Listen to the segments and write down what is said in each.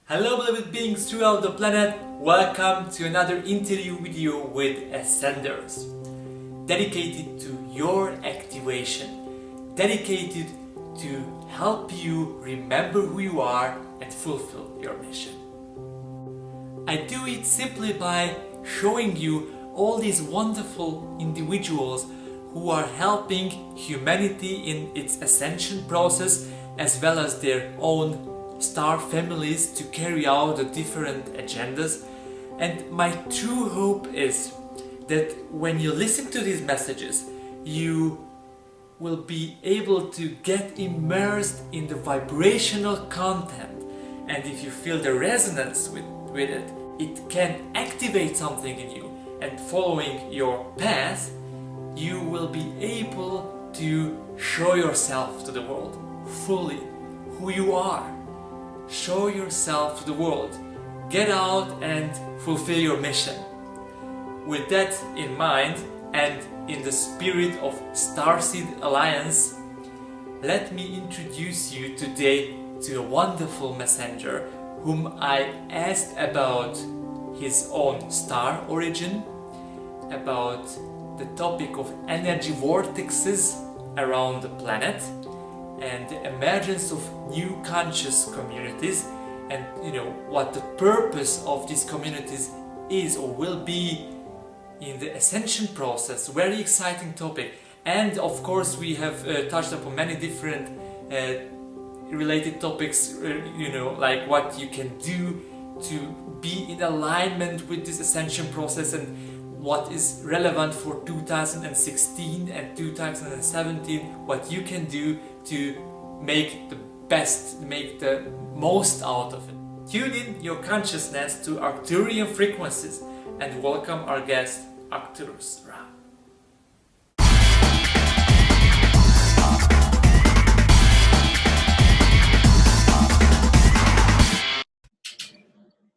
Hello beloved beings throughout the planet, welcome to another interview video with Ascenders, dedicated to your activation, dedicated to help you remember who you are and fulfill your mission. I do it simply by showing you all these wonderful individuals who are helping humanity in its ascension process, as well as their own star families to carry out the different agendas. And my true hope is that when you listen to these messages, you will be able to get immersed in the vibrational content, and if you feel the resonance with it, it can activate something in you, and following your path, you will be able to show yourself to the world fully who you are. Show yourself to the world. Get out and fulfill your mission. With that in mind, and in the spirit of Starseed Alliance, let me introduce you today to a wonderful messenger whom I asked about his own star origin, about the topic of energy vortexes around the planet, and the emergence of new conscious communities, and what the purpose of these communities is or will be in the ascension process. Very exciting topic. And of course we have touched upon many different related topics, like what you can do to be in alignment with this ascension process, and what is relevant for 2016 and 2017, what you can do to make the most out of it. Tune in your consciousness to Arcturian frequencies and welcome our guest, Arcturus Ra.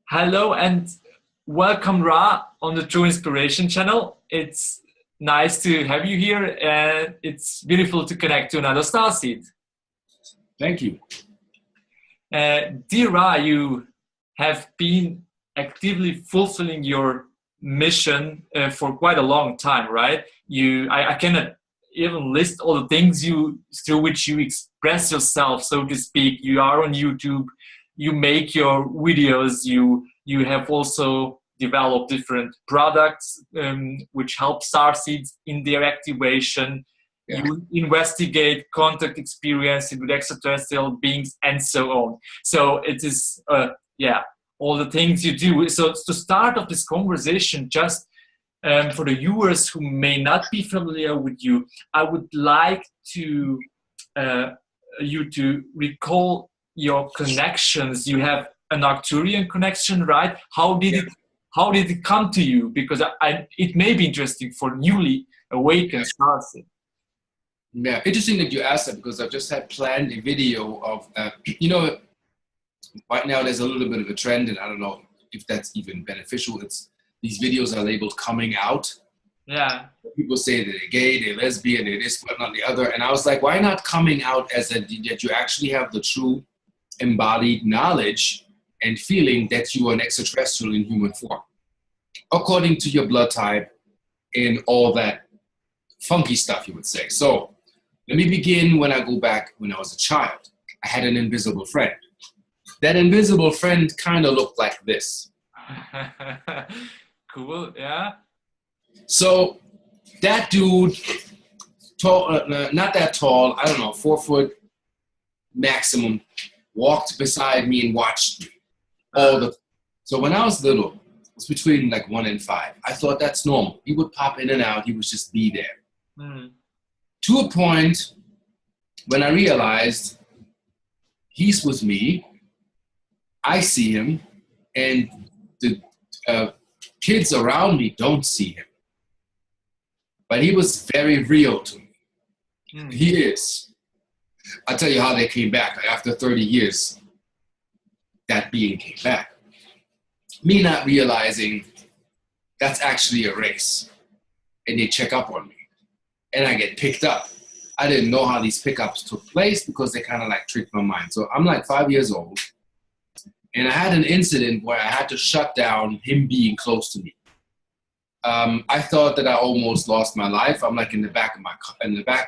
Hello and welcome, Ra, on the True Inspiration channel. It's nice to have you here, and it's beautiful to connect to another starseed. Thank you. Dear Ra, you have been actively fulfilling your mission for quite a long time, right? I cannot even list all the things through which you express yourself, so to speak. You are on YouTube, you make your videos, you have also develop different products which help starseeds in their activation. Yeah. You investigate contact experience with extraterrestrial beings and so on. So it is, all the things you do. So to start off this conversation, just for the viewers who may not be familiar with you, I would like you to recall your connections. You have an Arcturian connection, right? How did it come to you? Because it may be interesting for newly awakened starseeds. Yeah, interesting that you asked that, because I've just had planned a video of, right now there's a little bit of a trend, and I don't know if that's even beneficial. These videos are labeled coming out. Yeah. People say that they're gay, they're lesbian, they're this, but not the other. And I was like, why not coming out as that you actually have the true embodied knowledge and feeling that you are an extraterrestrial in human form, according to your blood type and all that funky stuff, you would say. So let me begin when I go back when I was a child. I had an invisible friend. That invisible friend kind of looked like this. Cool, yeah. So that dude, tall, not that tall, I don't know, 4 foot maximum, walked beside me and watched me. So when I was little, it was between like 1 and 5. I thought that's normal. He would pop in and out. He would just be there. Mm. To a point when I realized he's with me, I see him, and the kids around me don't see him. But he was very real to me. Mm. He is. I'll tell you how they came back. Like after 30 years, that being came back. Me not realizing that's actually a race. And they check up on me. And I get picked up. I didn't know how these pickups took place because they kind of like tricked my mind. So I'm like 5 years old. And I had an incident where I had to shut down him being close to me. I thought that I almost lost my life. I'm like in the back of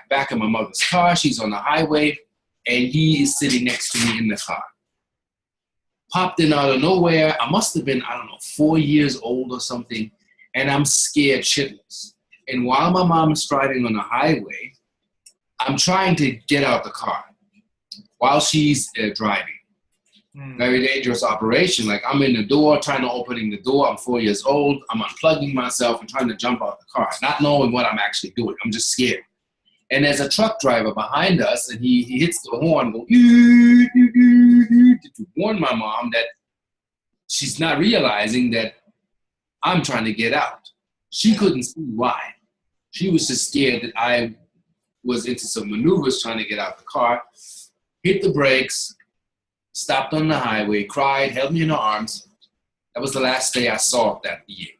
back of my mother's car. She's on the highway, and he is sitting next to me in the car. Popped in out of nowhere. I must have been, I don't know, 4 years old or something, and I'm scared shitless. And while my mom is driving on the highway, I'm trying to get out the car while she's driving. Very dangerous operation. Like, I'm in the door, trying to opening the door. I'm 4 years old. I'm unplugging myself and trying to jump out the car, not knowing what I'm actually doing. I'm just scared. And there's a truck driver behind us, and he hits the horn, go, to warn my mom that she's not realizing that I'm trying to get out. She couldn't see why. She was just scared that I was into some maneuvers trying to get out the car. Hit the brakes, stopped on the highway, cried, held me in her arms. That was the last day I saw that being.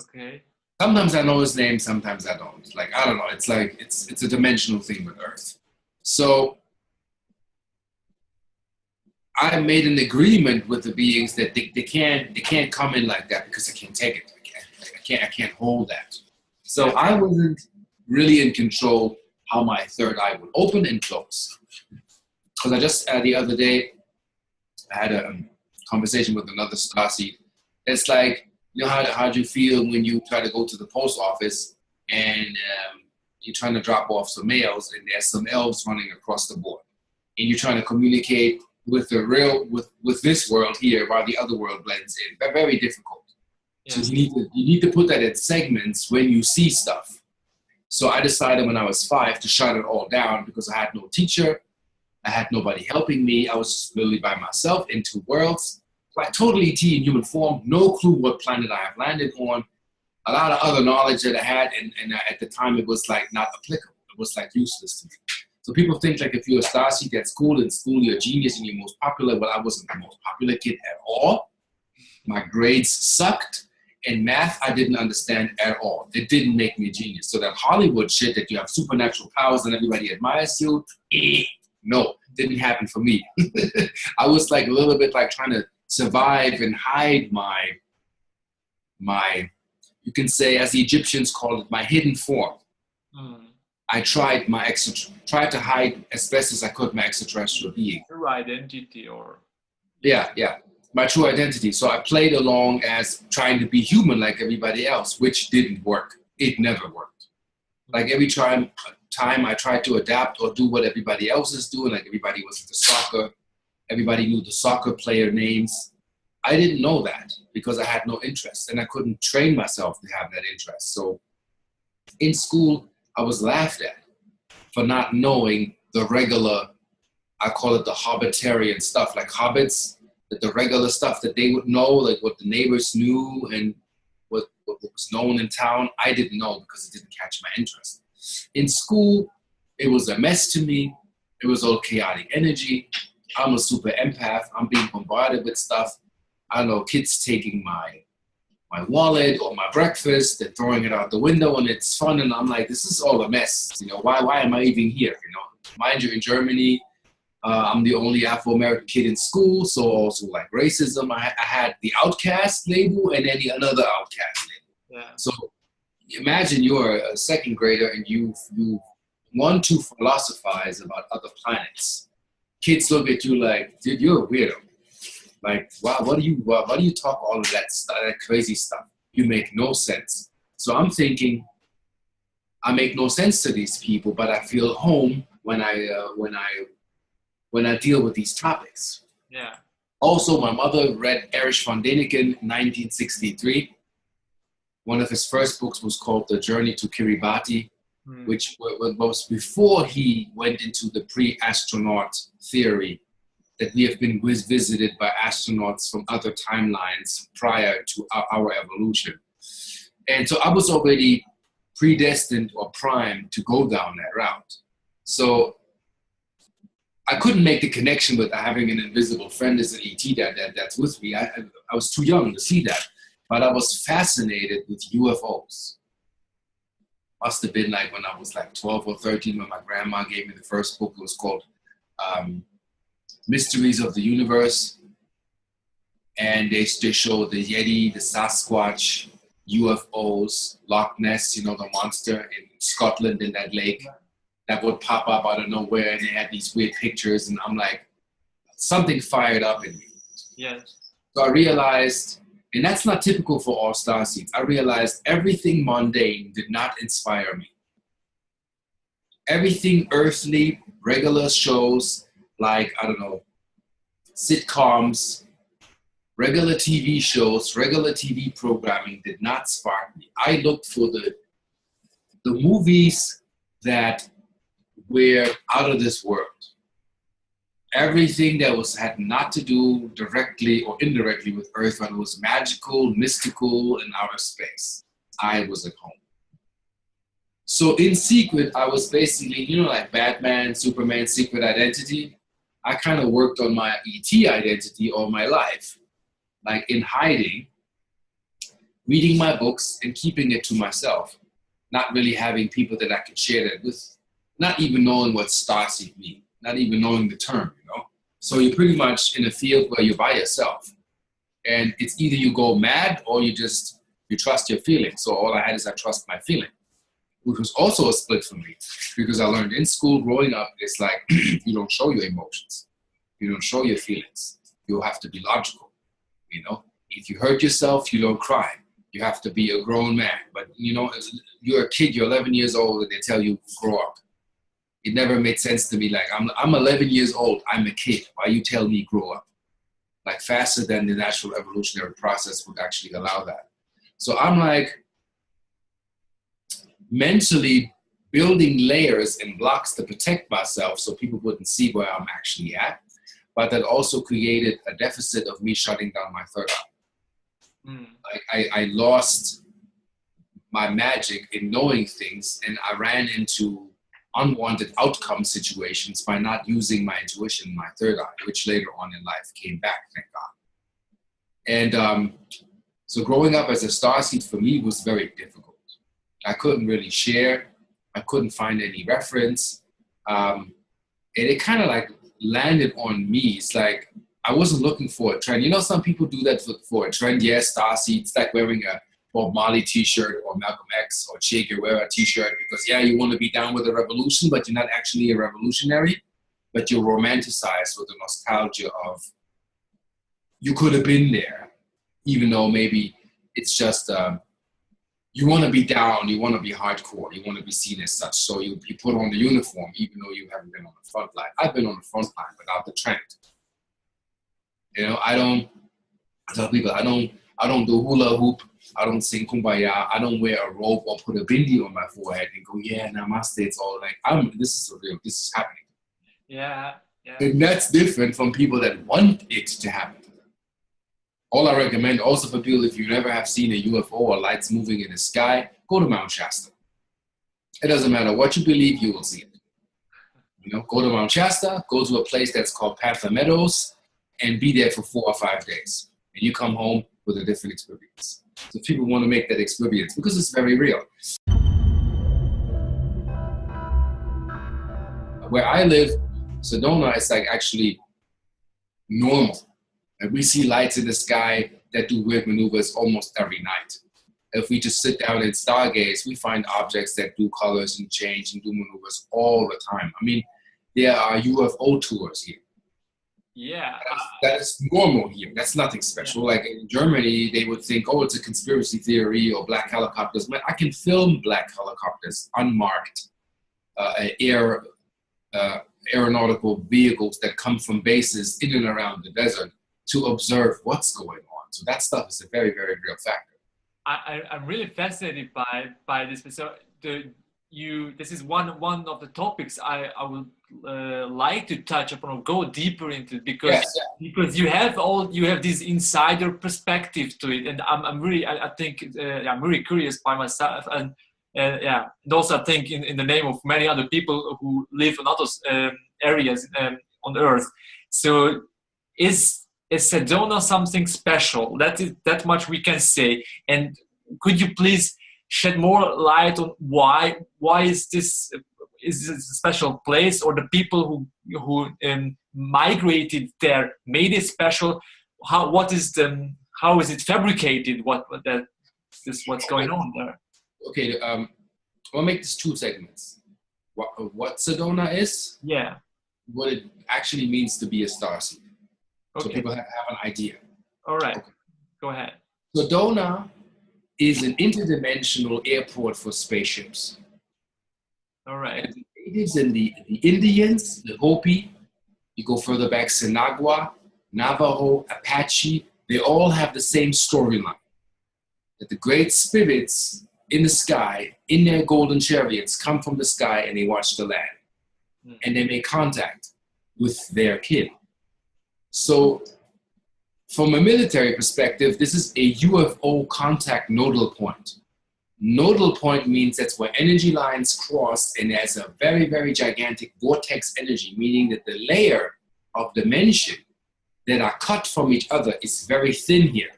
Okay. Sometimes I know his name, sometimes I don't. Like, I don't know. It's like, it's a dimensional thing with Earth. So I made an agreement with the beings that they can't come in like that because I can't take it. I can't hold that. So I wasn't really in control how my third eye would open and close. Because I just, the other day, I had a conversation with another starseed. It's like, you know, how do you feel when you try to go to the post office and you're trying to drop off some mails and there's some elves running across the board, and you're trying to communicate with the real, with this world here while the other world blends in. They're very difficult. Yeah. So you need to put that in segments when you see stuff. So I decided when I was 5 to shut it all down because I had no teacher. I had nobody helping me. I was just literally by myself in 2 worlds. Like totally ET in human form, no clue what planet I have landed on. A lot of other knowledge that I had, and at the time it was like not applicable. It was like useless to me. So people think like if you're a starseed at school, in school you're a genius and you're most popular. Well, I wasn't the most popular kid at all. My grades sucked. In math, I didn't understand at all. It didn't make me a genius. So that Hollywood shit that you have supernatural powers and everybody admires you, no, didn't happen for me. I was like a little bit like trying to survive and hide my, you can say, as the Egyptians called it, my hidden form. I tried to hide as best as I could my extraterrestrial being. Your identity, or yeah, my true identity. So I played along as trying to be human like everybody else, which didn't work. It never worked. Like every time I tried to adapt or do what everybody else is doing, like everybody was into soccer, everybody knew the soccer player names. I didn't know that because I had no interest and I couldn't train myself to have that interest. So in school, I was laughed at for not knowing the regular, I call it the hobbitarian stuff, like hobbits, the regular stuff that they would know, like what the neighbors knew and what was known in town. I didn't know because it didn't catch my interest. In school, it was a mess to me. It was all chaotic energy. I'm a super empath. I'm being bombarded with stuff. I don't know, kids taking my wallet or my breakfast and throwing it out the window, and it's fun. And I'm like, this is all a mess. You know, why am I even here? You know, mind you, in Germany, I'm the only Afro-American kid in school, so also like racism. I had the outcast label and then another outcast label. Yeah. So imagine you're a second grader and you want to philosophize about other planets. Kids look at you like, dude, you're a weirdo. Like, wow, why do you talk all of that stuff, that crazy stuff? You make no sense. So I'm thinking, I make no sense to these people, but I feel home when I deal with these topics. Yeah. Also, my mother read Erich von Däniken in 1963. One of his first books was called The Journey to Kiribati, which was before he went into the pre-astronaut theory that we have been visited by astronauts from other timelines prior to our evolution. And so I was already predestined or primed to go down that route. So I couldn't make the connection with having an invisible friend as an ET that's with me. I was too young to see that. But I was fascinated with UFOs. Must have been like when I was like 12 or 13 when my grandma gave me the first book. It was called Mysteries of the Universe. and they show the Yeti, the Sasquatch, UFOs, Loch Ness, the monster in Scotland in that lake that would pop up out of nowhere, and they had these weird pictures, and I'm like, something fired up in me. Yes. So I realized, and that's not typical for all starseeds, I realized everything mundane did not inspire me. Everything earthly, regular shows, like, I don't know, sitcoms, regular TV shows, regular TV programming did not spark me. I looked for the movies that were out of this world. Everything that had not to do directly or indirectly with Earth, but it was magical, mystical, and outer space. I was at home. So in secret, I was basically, like Batman, Superman, secret identity. I kind of worked on my ET identity all my life, like in hiding, reading my books and keeping it to myself, not really having people that I could share that with, not even knowing what starseed means, not even knowing the term, So you're pretty much in a field where you're by yourself. And it's either you go mad or you trust your feelings. So all I had is I trust my feeling, which was also a split for me, because I learned in school growing up, it's like, you don't show your emotions. You don't show your feelings. You have to be logical, If you hurt yourself, you don't cry. You have to be a grown man. But, you're a kid, you're 11 years old, and they tell you, grow up. It never made sense to me. Like, I'm 11 years old, I'm a kid. Why you tell me grow up? Like, faster than the natural evolutionary process would actually allow that. So I'm like, mentally building layers and blocks to protect myself so people wouldn't see where I'm actually at. But that also created a deficit of me shutting down my third eye. Like I lost my magic in knowing things, and I ran into unwanted outcome situations by not using my intuition, my third eye, which later on in life came back, thank God. And so growing up as a starseed for me was very difficult. I couldn't really share. I couldn't find any reference. And it kind of like landed on me. It's like, I wasn't looking for a trend. Some people do that for a trend. Yes, starseed, it's like wearing a Bob Marley t-shirt or Malcolm X or Che Guevara t-shirt, because you want to be down with the revolution, but you're not actually a revolutionary, but you're romanticized with the nostalgia of you could have been there, even though maybe it's just, you want to be down, you want to be hardcore, you want to be seen as such. So you put on the uniform, even though you haven't been on the front line. I've been on the front line without the trend. I tell people, I don't do hula hoop. I don't sing kumbaya. I don't wear a robe or put a bindi on my forehead and go, yeah, namaste. It's all like, this is real. This is happening. Yeah. And that's different from people that want it to happen to them. All I recommend also for people, if you never have seen a UFO or lights moving in the sky, go to Mount Shasta. It doesn't matter what you believe, you will see it. Go to Mount Shasta, go to a place that's called Panther Meadows, and be there for 4 or 5 days. And you come home with a different experience. So people want to make that experience because it's very real. Where I live, Sedona, is like actually normal. And we see lights in the sky that do weird maneuvers almost every night. If we just sit down and stargaze, we find objects that do colors and change and do maneuvers all the time. I mean, there are UFO tours here. Yeah. That is normal here. That's nothing special. Yeah. Like in Germany, they would think, oh, it's a conspiracy theory or black helicopters. But I can film black helicopters, unmarked aeronautical vehicles that come from bases in and around the desert to observe what's going on. So that stuff is a very, very real factor. I'm really fascinated by this. So this is one of the topics I would like to touch upon or go deeper into, because you have this insider perspective to it, and I'm really curious by myself, and also I think in the name of many other people who live in other areas on Earth. So is Sedona something special? That much we can say. And could you please shed more light on why is this a special place, or the people who migrated there made it special? how is it fabricated? What's going on there? Okay, I'll make this 2 segments. What Sedona is, Yeah. what it actually means to be a starseed. So Okay. people have an idea. All right. Okay. Go ahead. Sedona is an interdimensional airport for spaceships. All right. And the natives and the Indians, the Hopi, you go further back, Sinagua, Navajo, Apache, they all have the same storyline. That the great spirits in the sky, in their golden chariots, come from the sky and they watch the land. And they make contact with their kin. So from a military perspective, this is a UFO contact nodal point. Nodal point means that's where energy lines cross, and there's a very, very gigantic vortex energy, meaning that the layer of dimension that are cut from each other is very thin here.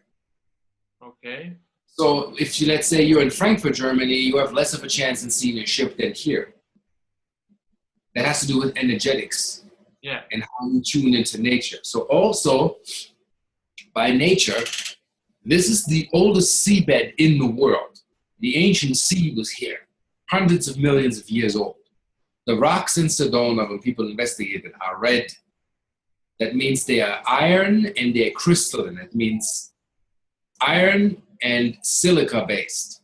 Okay. So if you, let's say you're in Frankfurt, Germany, you have less of a chance in seeing a ship than here. That has to do with energetics. Yeah. And how you tune into nature. So also, by nature, this is the oldest seabed in the world. The ancient sea was here, hundreds of millions of years old. The rocks in Sedona, when people investigate it, are red. That means they are iron and they're crystalline. That means iron and silica based.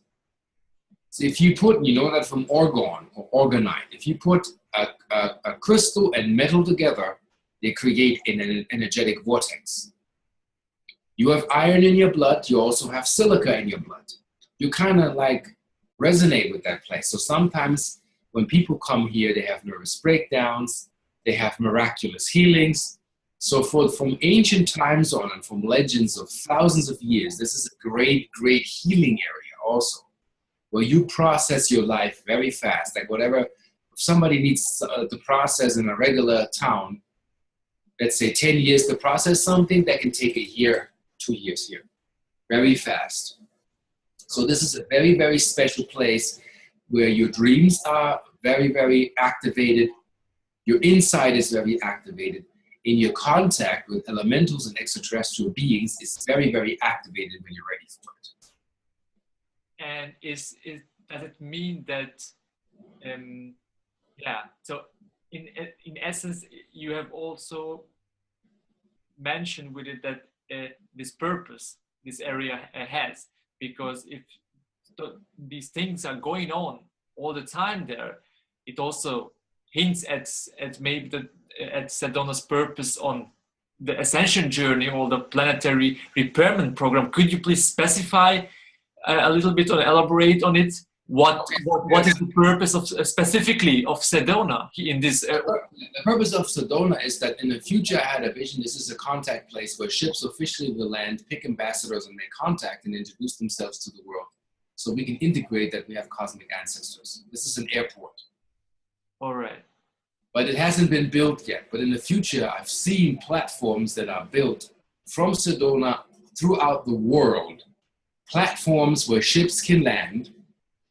So if you put, you know that from orgone or orgonite, if you put a crystal and metal together, they create an energetic vortex. You have iron in your blood, you also have silica in your blood. You kind of like resonate with that place. So sometimes when people come here, they have nervous breakdowns, they have miraculous healings. So from ancient times on and from legends of thousands of years, this is a great, great healing area also, where you process your life very fast. Like whatever, if somebody needs to process in a regular town, let's say 10 years to process something, that can take a year, 2 years here, very fast. So this is a very, very special place where your dreams are very, very activated. Your insight is very activated. In your contact with elementals and extraterrestrial beings is very, very activated when you're ready for it. And does it mean that, so in essence, you have also mentioned with it that this purpose this area has, because if these things are going on all the time there, it also hints at maybe at Sedona's purpose on the ascension journey or the planetary repairment program. Could you please specify a little bit or elaborate on it? What is the purpose of specifically of Sedona in this? The purpose of Sedona is that in the future, I had a vision. This is a contact place where ships officially will land, pick ambassadors, and make contact and introduce themselves to the world, so we can integrate that we have cosmic ancestors. This is an airport. All right. But it hasn't been built yet. But in the future, I've seen platforms that are built from Sedona throughout the world, platforms where ships can land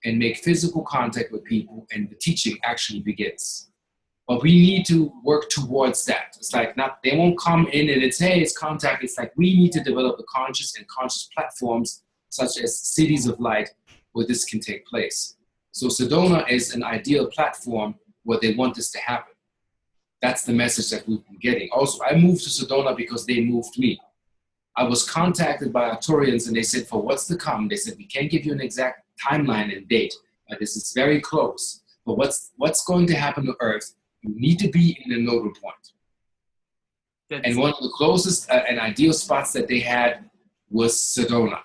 and make physical contact with people, and the teaching actually begins. But we need to work towards that. It's like they won't come in and it's, hey, it's contact. It's like we need to develop the conscious and conscious platforms such as cities of light where this can take place. So Sedona is an ideal platform where they want this to happen. That's the message that we've been getting. Also, I moved to Sedona because they moved me. I was contacted by Arcturians and they said, for what's to come, they said, we can't give you an exact timeline and date, but this is very close. But what's going to happen to Earth, you need to be in a nodal point. And one of the closest and ideal spots that they had was Sedona.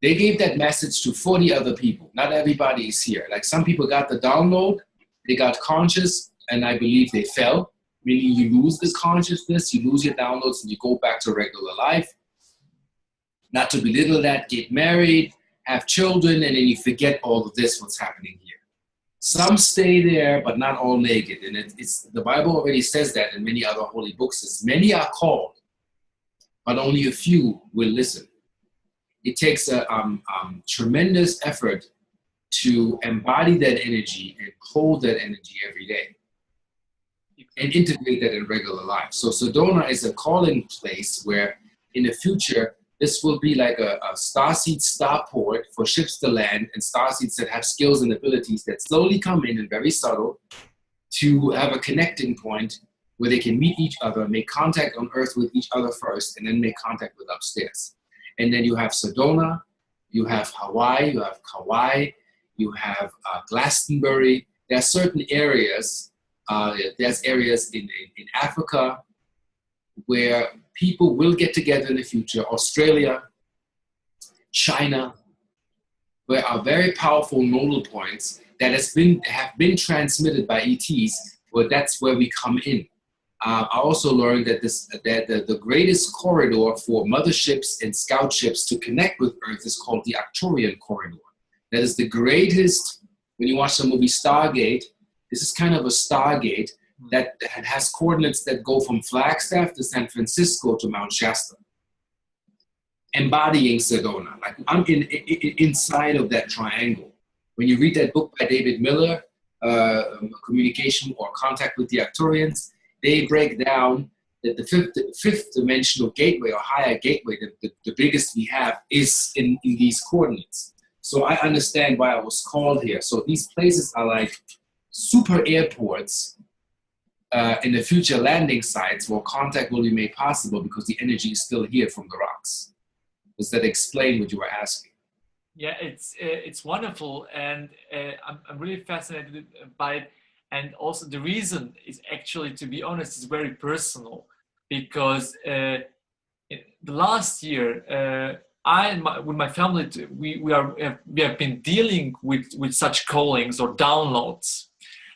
They gave that message to 40 other people. Not everybody is here. Like some people got the download, they got conscious, and I believe they fell. Meaning you lose this consciousness, you lose your downloads, and you go back to regular life. Not to belittle that, get married, have children, and then you forget all of this, what's happening here. Some stay there, but not all make it. And it's the Bible already says that in many other holy books. Says, many are called, but only a few will listen. It takes a tremendous effort to embody that energy and hold that energy every day and integrate that in regular life. So Sedona is a calling place where in the future, this will be like a starseed starport for ships to land, and starseeds that have skills and abilities that slowly come in and very subtle to have a connecting point where they can meet each other, make contact on Earth with each other first, and then make contact with upstairs. And then you have Sedona, you have Hawaii, you have Kauai, you have Glastonbury. There are certain areas, there's areas in Africa where people will get together in the future, Australia, China, where are very powerful nodal points that have been transmitted by ETs, where that's where we come in. I also learned that the greatest corridor for motherships and scout ships to connect with Earth is called the Arcturian corridor. That is the greatest. When you watch the movie Stargate, this is kind of a Stargate that has coordinates that go from Flagstaff to San Francisco to Mount Shasta, embodying Sedona. Like I'm inside of that triangle. When you read that book by David Miller, Communication or Contact with the Arcturians, they break down that the fifth dimensional gateway or higher gateway, the biggest we have, is in these coordinates. So I understand why I was called here. So these places are like super airports in the future landing sites where contact will be made possible because the energy is still here from the rocks. Does that explain what you were asking? Yeah, it's wonderful, and I'm really fascinated by it. And also the reason is actually, to be honest, is very personal, because the last year with my family we have been dealing with such callings or downloads,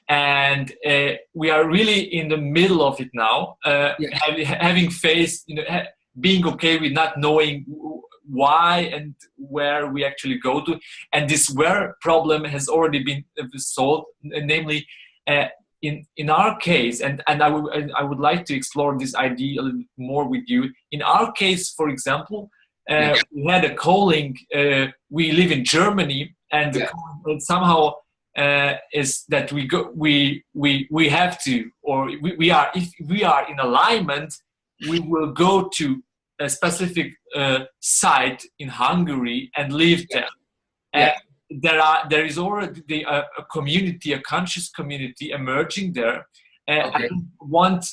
and we are really in the middle of it now, having faced, being okay with not knowing why and where we actually go to, and this where problem has already been solved, namely in our case, and I would like to explore this idea a little bit more with you. In our case, for example, we had a calling. We live in Germany, and the calling somehow is that we have to, or we are, if we are in alignment, we will go to a specific site in Hungary and live there. There is already a community, a conscious community emerging there. I want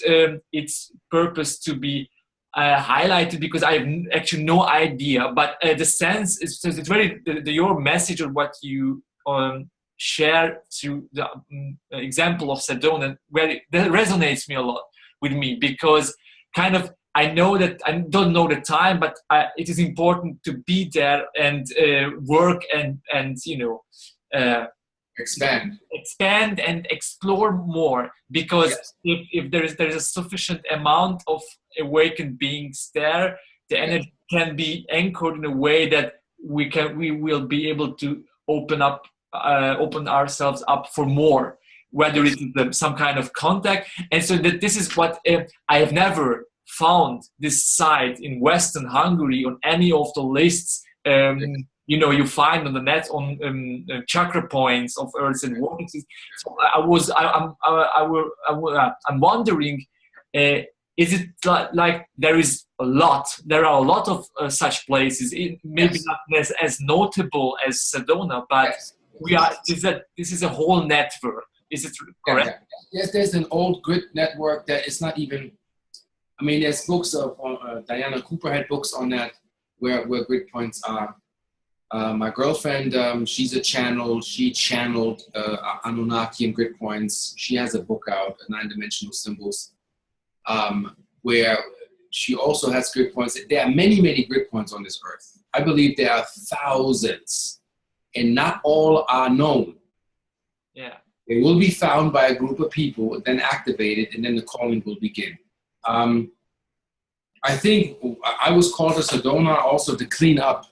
its purpose to be highlighted because I have actually no idea. But the sense is it's very your message or what you share through the example of Sedona, where that resonates with me because kind of. I know that I don't know the time, but it is important to be there and work and expand and explore more, because if there is a sufficient amount of awakened beings there, the energy can be anchored in a way that we will be able to open ourselves up for more, whether it is some kind of contact. And so that this is what I have never found this site in Western Hungary on any of the lists you find on the net on chakra points of Earth and vortexes. So I'm wondering, is it like there are a lot of such places, maybe not as notable as Sedona, but this is a whole network. Is it correct? Yes, there's an old grid network that is not even. I mean, there's books of Diana Cooper had books on that where grid points are. My girlfriend, she's a channel. She channeled Anunnaki and grid points. She has a book out, 9-dimensional symbols, where she also has grid points. There are many, many grid points on this earth. I believe there are thousands, and not all are known. Yeah, they will be found by a group of people, then activated, and then the calling will begin. I think I was called to Sedona also to clean up.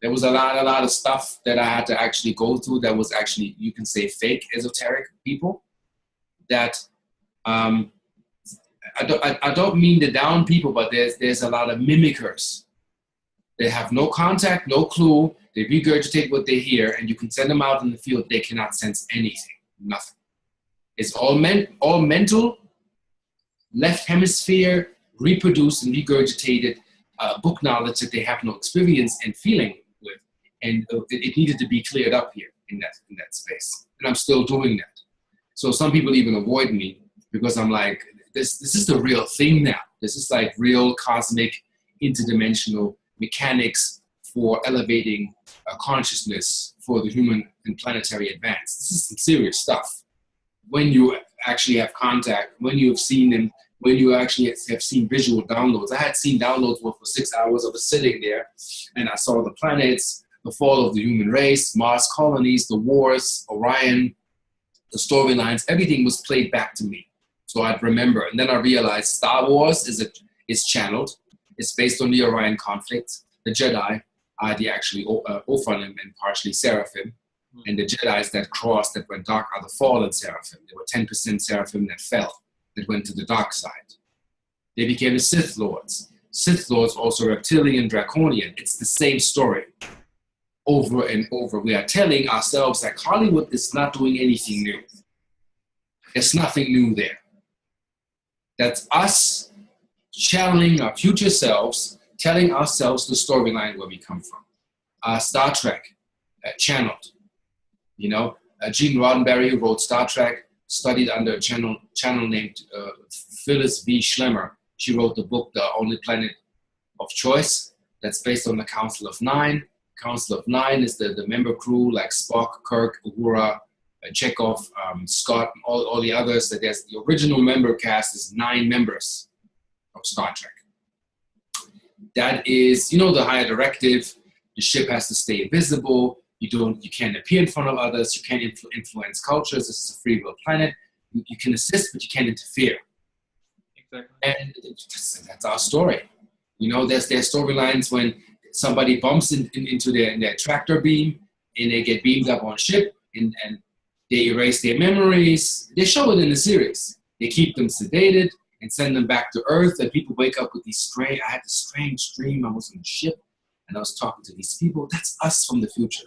There was a lot of stuff that I had to actually go through that was actually, you can say, fake esoteric people. That I don't mean the down people, but there's a lot of mimickers. They have no contact, no clue. They regurgitate what they hear, and you can send them out in the field. They cannot sense anything, nothing. It's all mental. Left hemisphere, reproduced and regurgitated. book knowledge that they have no experience and feeling with, and it needed to be cleared up here in that space, and I'm still doing that. So some people even avoid me because I'm like, this is the real thing now. This is like real cosmic, interdimensional mechanics for elevating consciousness for the human and planetary advance. This is some serious stuff. When you actually have contact, when you have seen them, when you actually have seen visual downloads. I had seen downloads for 6 hours. I was sitting there and I saw the planets, the fall of the human race, Mars colonies, the wars, Orion, the storylines, everything was played back to me. So I'd remember. And then I realized Star Wars is channeled. It's based on the Orion conflict. The Jedi are the actually Ophanim and partially Seraphim. And the Jedis that crossed, that went dark, are the fallen Seraphim. There were 10% Seraphim that fell, that went to the dark side. They became the Sith Lords. Sith Lords also reptilian, draconian. It's the same story over and over. We are telling ourselves that Hollywood is not doing anything new. There's nothing new there. That's us channeling our future selves, telling ourselves the storyline where we come from. Star Trek, channeled. You know, Gene Roddenberry, who wrote Star Trek, studied under a channel named Phyllis V. Schlemmer. She wrote the book, The Only Planet of Choice, that's based on the Council of Nine. Council of Nine is the member crew like Spock, Kirk, Uhura, Chekhov, Scott, and all the others. That there's the original member cast is 9 members of Star Trek. That is, you know, the higher directive. The ship has to stay invisible. You can't appear in front of others. You can't influence cultures. This is a free will planet. You can assist, but you can't interfere. Exactly. And that's our story. You know, there's storylines when somebody bumps into their tractor beam and they get beamed up on ship and they erase their memories. They show it in the series. They keep them sedated and send them back to Earth, and people wake up with I had this strange dream. I was on a ship and I was talking to these people. That's us from the future.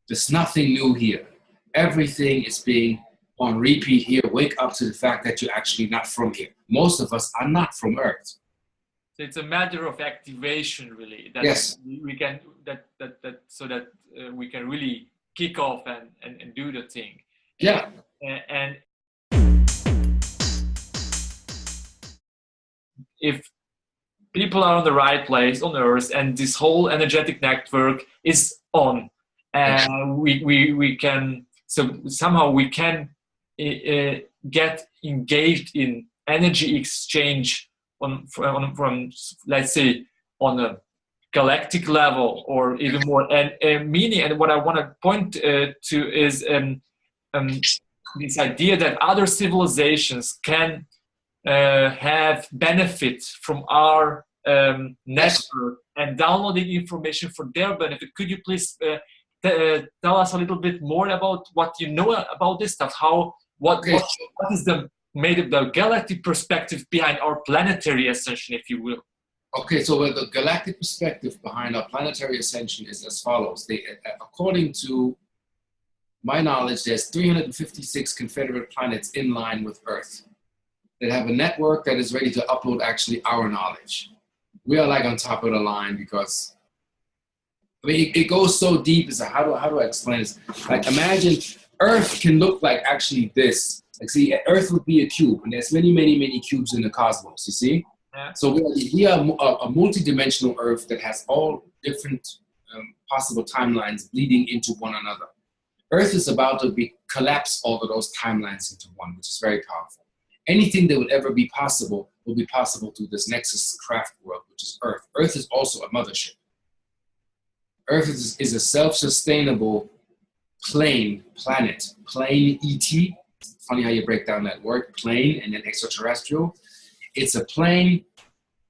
There's nothing new here. Everything is being on repeat here. Wake up to the fact that you're actually not from here. Most of us are not from Earth. So it's a matter of activation, really. That yes. We can so that we can really kick off and do the thing. Yeah. And if people are on the right place on Earth and this whole energetic network is on, we can, so somehow we can get engaged in energy exchange from let's say on a galactic level or even more, and meaning, and what I want to point to is this idea that other civilizations can have benefit from our network and downloading information for their benefit. Could you please tell us a little bit more about what you know about this stuff? What is the galactic perspective behind our planetary ascension, if you will? Okay, so the galactic perspective behind our planetary ascension is as follows. According to my knowledge, there's 356 confederate planets in line with Earth that have a network that is ready to upload actually our knowledge. We are like on top of the line because I mean, it goes so deep. Is how do I explain this? Like, imagine Earth can look like actually this. Like, see, Earth would be a cube, and there's many, many, many cubes in the cosmos. You see? Yeah. So we are a multidimensional Earth that has all different possible timelines bleeding into one another. Earth is about to collapse all of those timelines into one, which is very powerful. Anything that would ever be possible will be possible through this Nexus craft world, which is Earth. Earth is also a mothership. Earth is a self-sustainable planet, ET. Funny how you break down that word, plane, and then extraterrestrial. It's a plane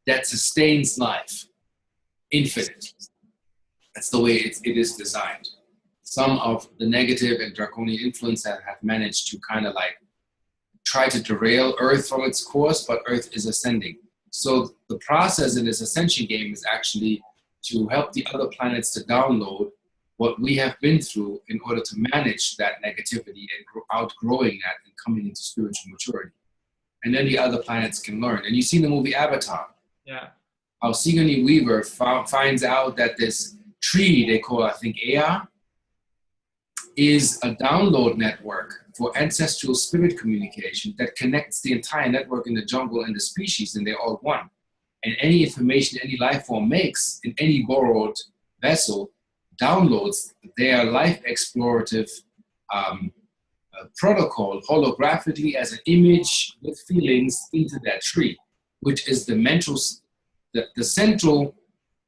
that sustains life, infinite. That's the way it is designed. Some of the negative and draconian influence have managed to kind of like try to derail Earth from its course, but Earth is ascending. So the process in this ascension game is actually to help the other planets to download what we have been through in order to manage that negativity and outgrowing that and coming into spiritual maturity. And then the other planets can learn. And you've seen the movie Avatar. Yeah. how Sigourney Weaver finds out that this tree they call, I think, Ea, is a download network for ancestral spirit communication that connects the entire network in the jungle and the species, and they're all one. And any information any life form makes in any borrowed vessel downloads their life explorative protocol holographically as an image with feelings into that tree, which is the central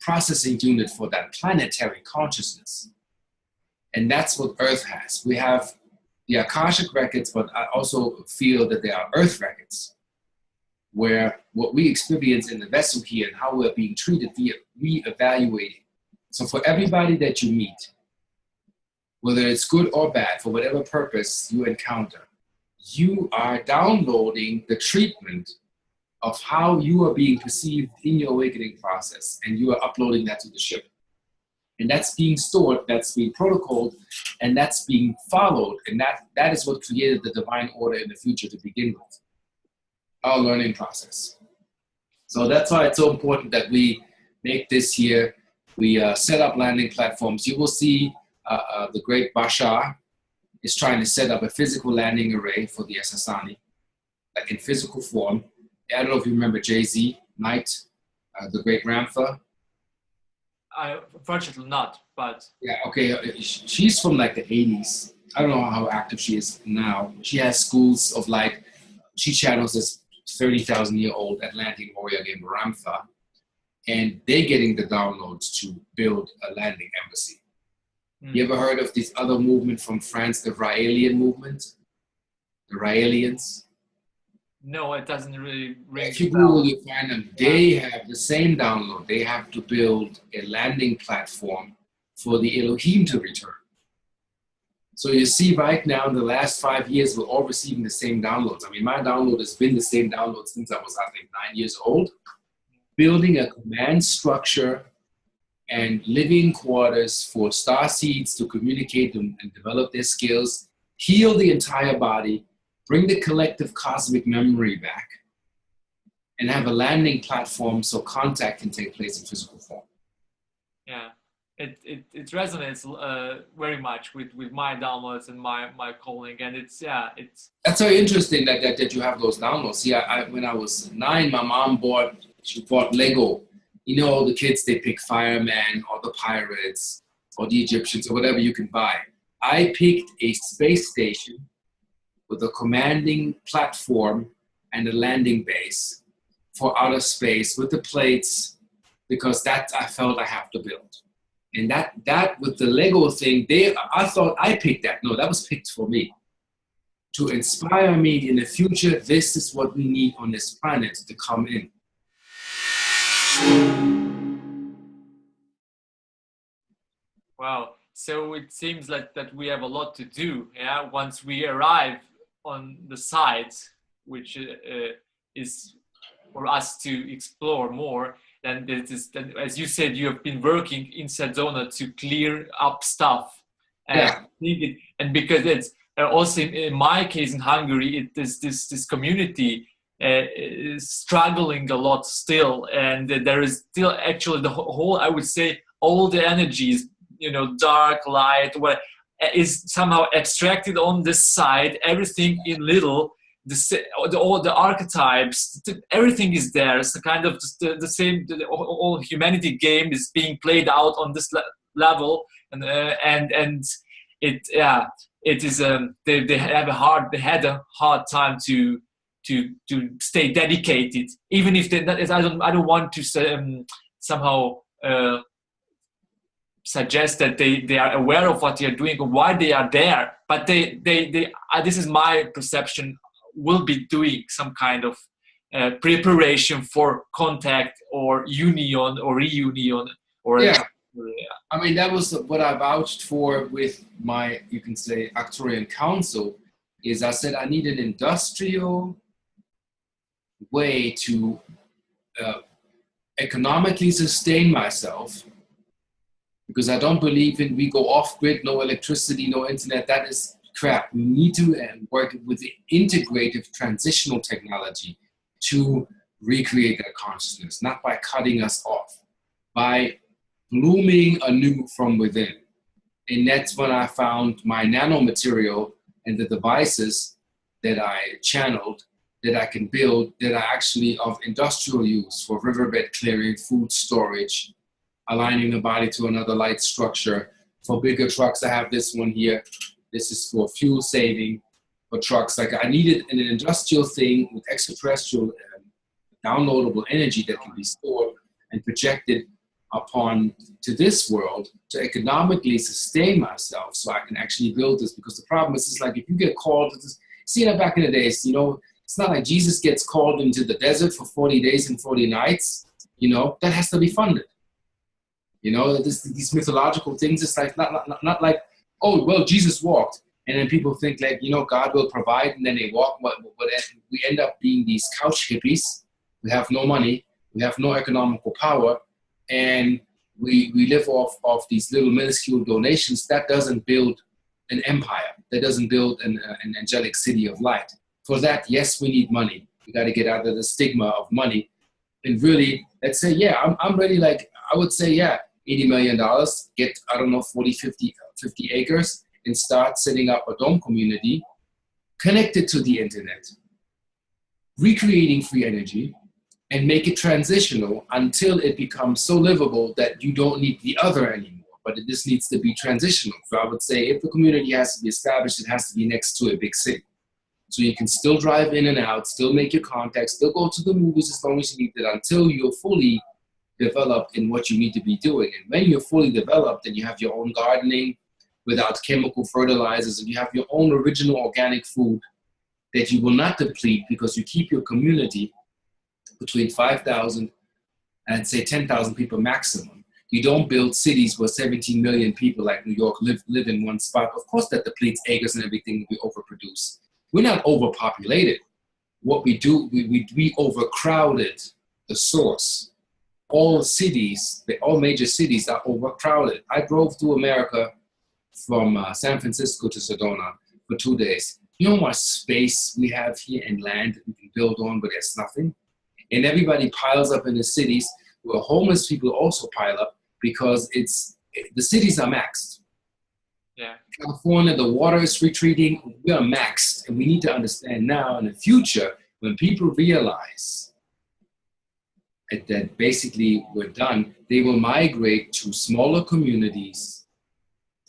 processing unit for that planetary consciousness. And that's what Earth has. We have the Akashic records, but I also feel that there are Earth records, where what we experience in the vessel here and how we're being treated, we evaluate. So for everybody that you meet, whether it's good or bad, for whatever purpose you encounter, you are downloading the treatment of how you are being perceived in your awakening process, and you are uploading that to the ship. And that's being stored, that's being protocoled, and that's being followed. And that is what created the divine order in the future to begin with, our learning process. So that's why it's so important that we make this here. We set up landing platforms. You will see the great Bashar is trying to set up a physical landing array for the Essassani, like in physical form. I don't know if you remember Jay-Z, Knight, the great Ramtha. Unfortunately not, but... Yeah, okay, she's from like the 80s. I don't know how active she is now. She has schools of like, she channels this 30,000-year-old Atlantean warrior named Ramtha, and they're getting the downloads to build a landing embassy. You ever heard of this other movement from France, the Raelian movement? The Raelians? No, it doesn't really ring. If you Google, you find them. They have the same download. They have to build a landing platform for the Elohim to return. So you see right now in the last 5 years, we're all receiving the same downloads. I mean, my download has been the same download since I was, I think, 9 years old. Building a command structure and living quarters for starseeds to communicate and develop their skills, heal the entire body, bring the collective cosmic memory back, and have a landing platform so contact can take place in physical form. Yeah, it resonates very much with my downloads and my calling, and it's. That's very interesting that you have those downloads. See, when I was 9, my mom bought Lego. You know, all the kids, they pick firemen or the pirates or the Egyptians or whatever you can buy. I picked a space station with a commanding platform and a landing base for outer space with the plates, because that I felt I have to build. And that with the Lego thing, I thought I picked that. No, that was picked for me. To inspire me in the future, this is what we need on this planet to come in. Wow. So it seems like that we have a lot to do, yeah, once we arrive on the site, which is for us to explore more. Then as you said, you have been working in Sedona to clear up stuff. And because it's also in my case in Hungary, this community is struggling a lot still, and there is still actually the whole, I would say, all the energies, dark, light, what is somehow extracted on this side, everything in little, all the archetypes, everything is there. It's kind of the same, all humanity game is being played out on this level, and it is they had a hard time to stay dedicated, even if I don't want to somehow suggest that they are aware of what they are doing or why they are there, but they this is my perception, will be doing some kind of preparation for contact or union or reunion or I mean, that was what I vouched for with my, you can say, Arcturian council, is I said I need an industrial way to economically sustain myself, because I don't believe in we go off grid, no electricity, no internet. That is crap. We need to work with the integrative transitional technology to recreate that consciousness, not by cutting us off, by blooming anew from within. And that's when I found my nanomaterial and the devices that I channeled, that I can build, that are actually of industrial use for riverbed clearing, food storage, aligning the body to another light structure. For bigger trucks, I have this one here. This is for fuel saving for trucks. Like I needed an industrial thing with extraterrestrial downloadable energy that can be stored and projected upon to this world to economically sustain myself so I can actually build this. Because the problem is like if you get called, see that back in the days, you know, it's not like Jesus gets called into the desert for 40 days and 40 nights, you know, that has to be funded. You know, these mythological things, it's like not like, oh, well, Jesus walked. And then people think like, you know, God will provide, and then they walk. But we end up being these couch hippies. We have no money. We have no economical power. And we live off these little minuscule donations. That doesn't build an empire. That doesn't build an angelic city of light. For that, yes, we need money. We got to get out of the stigma of money. And really, let's say, yeah, I'm ready. Like, I would say, yeah, $80 million, get, I don't know, 40, 50 acres and start setting up a dome community connected to the internet, recreating free energy, and make it transitional until it becomes so livable that you don't need the other anymore. But this needs to be transitional. So I would say if the community has to be established, it has to be next to a big city. So you can still drive in and out, still make your contacts, still go to the movies as long as you need it until you're fully developed in what you need to be doing. And when you're fully developed and you have your own gardening without chemical fertilizers, and you have your own original organic food that you will not deplete because you keep your community between 5,000 and say 10,000 people maximum. You don't build cities where 17 million people like New York live in one spot. Of course that depletes acres and everything, we overproduce. We're not overpopulated. What we do, we overcrowded the source. All cities, all major cities are overcrowded. I drove through America from San Francisco to Sedona for 2 days. You know how much space we have here and land that we can build on, but there's nothing? And everybody piles up in the cities where homeless people also pile up because the cities are maxed. Yeah. California, the water is retreating. We are maxed. And we need to understand now in the future, when people realize that basically we're done, they will migrate to smaller communities,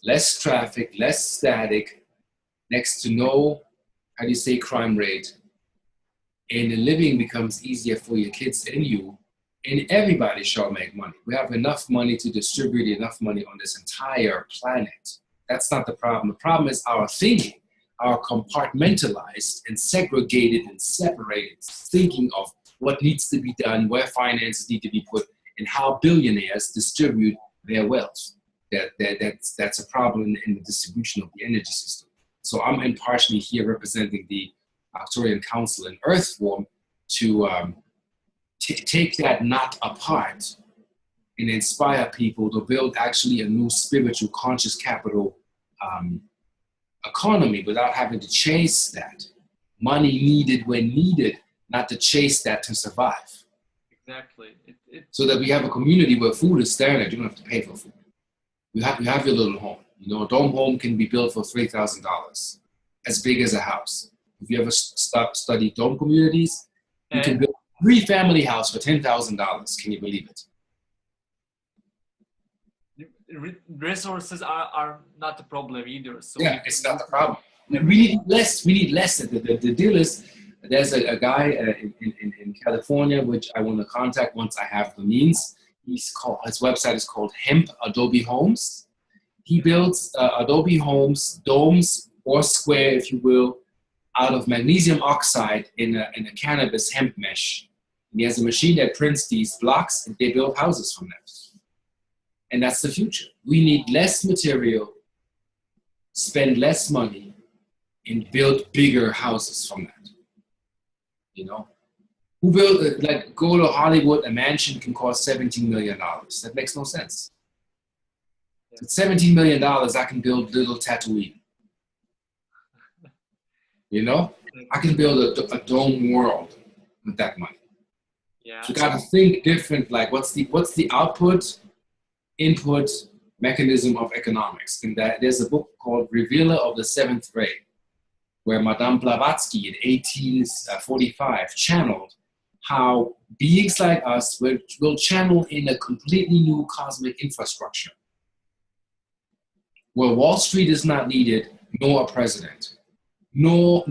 less traffic, less static, next to no, how do you say, crime rate. And the living becomes easier for your kids and you, and everybody shall make money. We have enough money to distribute enough money on this entire planet. That's not the problem. The problem is our thinking, our compartmentalized and segregated and separated thinking of what needs to be done, where finances need to be put, and how billionaires distribute their wealth. That's a problem in the distribution of the energy system. So I'm impartially here representing the Arcturian Council in Earth form to take that knot apart and inspire people to build actually a new spiritual conscious capital economy without having to chase that. Money needed when needed, not to chase that to survive. Exactly. So that we have a community where food is standard. You don't have to pay for food. You have your little home. You know, a dome home can be built for $3,000, as big as a house. If you ever study dome communities, you can build a 3-family house for $10,000. Can you believe it? Resources are not the problem either. So yeah, it's not the problem. We need less. We need less. The deal is, there's a guy in California which I want to contact once I have the means. His website is called Hemp Adobe Homes. He builds Adobe homes, domes or square, if you will, out of magnesium oxide in a cannabis hemp mesh. And he has a machine that prints these blocks, and they build houses from that. And that's the future. We need less material, spend less money, and build bigger houses from that. You know? Who build, like, go to Hollywood, a mansion can cost $17 million. That makes no sense. With $17 million, I can build little Tatooine. You know? I can build a dome world with that money. Yeah. So you got to think different. Like, what's the output, input mechanism of economics? And that there's a book called Revealer of the Seventh Ray, where Madame Blavatsky in 1845 channeled how beings like us will channel in a completely new cosmic infrastructure, where Wall Street is not needed, nor a president, nor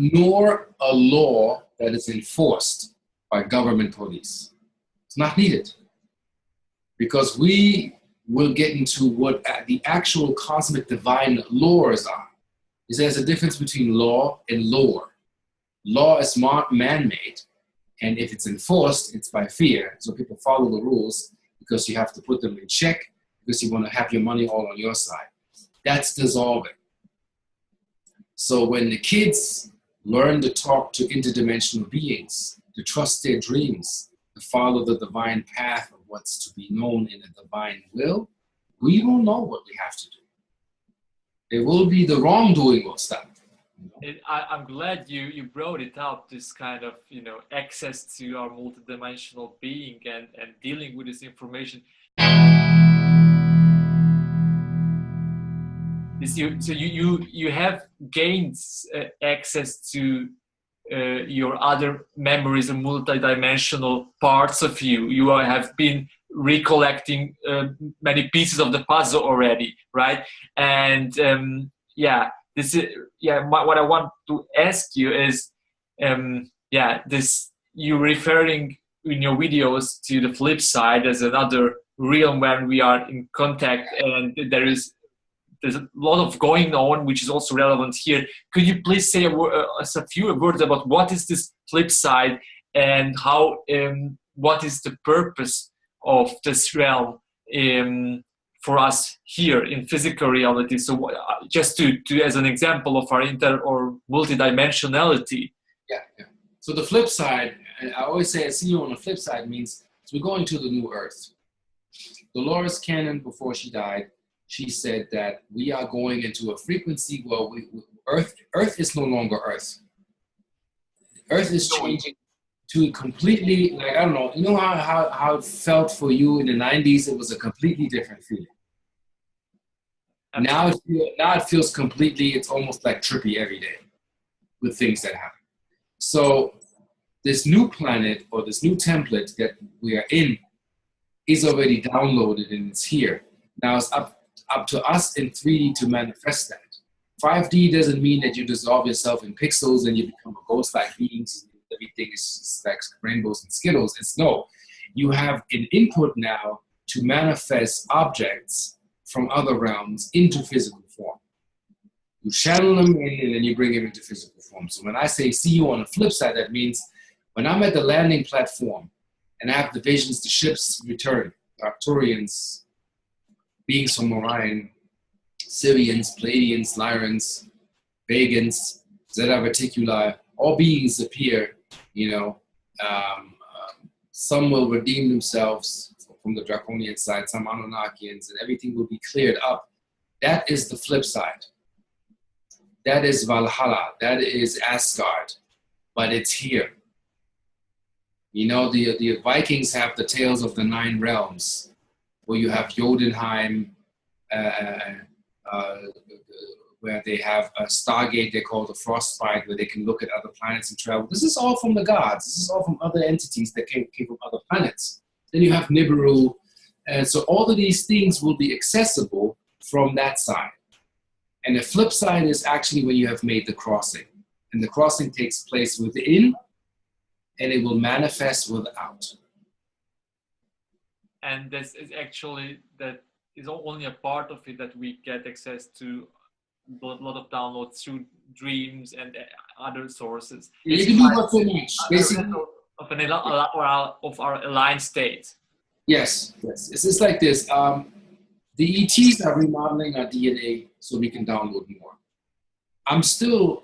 a law that is enforced by government police. It's not needed, because we will get into what the actual cosmic divine laws are. There's a difference between law and lore. Law is man-made, and if it's enforced, it's by fear. So people follow the rules because you have to put them in check, because you want to have your money all on your side. That's dissolving. So when the kids learn to talk to interdimensional beings, to trust their dreams, to follow the divine path of what's to be known in the divine will, we will know what we have to do. It will be the wrongdoing will stop. I'm glad you brought it up, this kind of, access to our multidimensional being and dealing with this information. So you have gained access to your other memories and multidimensional parts of you. You have been recollecting many pieces of the puzzle already, right? And what I want to ask you is, you referring in your videos to the flip side as another realm where we are in contact, and there's a lot of going on, which is also relevant here. Could you please say a few words about what is this flip side and how, what is the purpose of this realm for us here in physical reality? So just to as an example of our or multidimensionality. Yeah. So the flip side, I always say, I see you on the flip side, means we're going to the new earth. Dolores Cannon, before she died, she said that we are going into a frequency where Earth is no longer Earth. Earth is changing to completely, like, I don't know, you know how it felt for you in the 90s? It was a completely different feeling. Now it feels completely, it's almost like trippy every day with things that happen. So this new planet or this new template that we are in is already downloaded and it's here. Now it's up to us in 3D to manifest that. 5D doesn't mean that you dissolve yourself in pixels and you become a ghost-like being. Everything is like rainbows and skittles. It's no. You have an input now to manifest objects from other realms into physical form. You channel them in and then you bring them into physical form. So when I say see you on the flip side, that means when I'm at the landing platform and I have the visions, the ships return, the Arcturians, beings from Orion, Syrians, Pleiadians, Lyrans, Vegans, Zeta Reticuli, all beings appear, some will redeem themselves from the Draconian side, some Anunnakians, and everything will be cleared up. That is the flip side. That is Valhalla, that is Asgard, but it's here. The Vikings have the tales of the 9 realms, where you have Jotunheim, where they have a Stargate they call the Frostbite, where they can look at other planets and travel. This is all from the gods. This is all from other entities that came from other planets. Then you have Nibiru. And so all of these things will be accessible from that side. And the flip side is actually when you have made the crossing. And the crossing takes place within, and it will manifest without. And this is actually, that is only a part of it, that we get access to a lot of downloads through dreams and other sources. You can do what you need. Basically, of our aligned state. Yes. It's just like this. The ETs are remodeling our DNA so we can download more. I'm still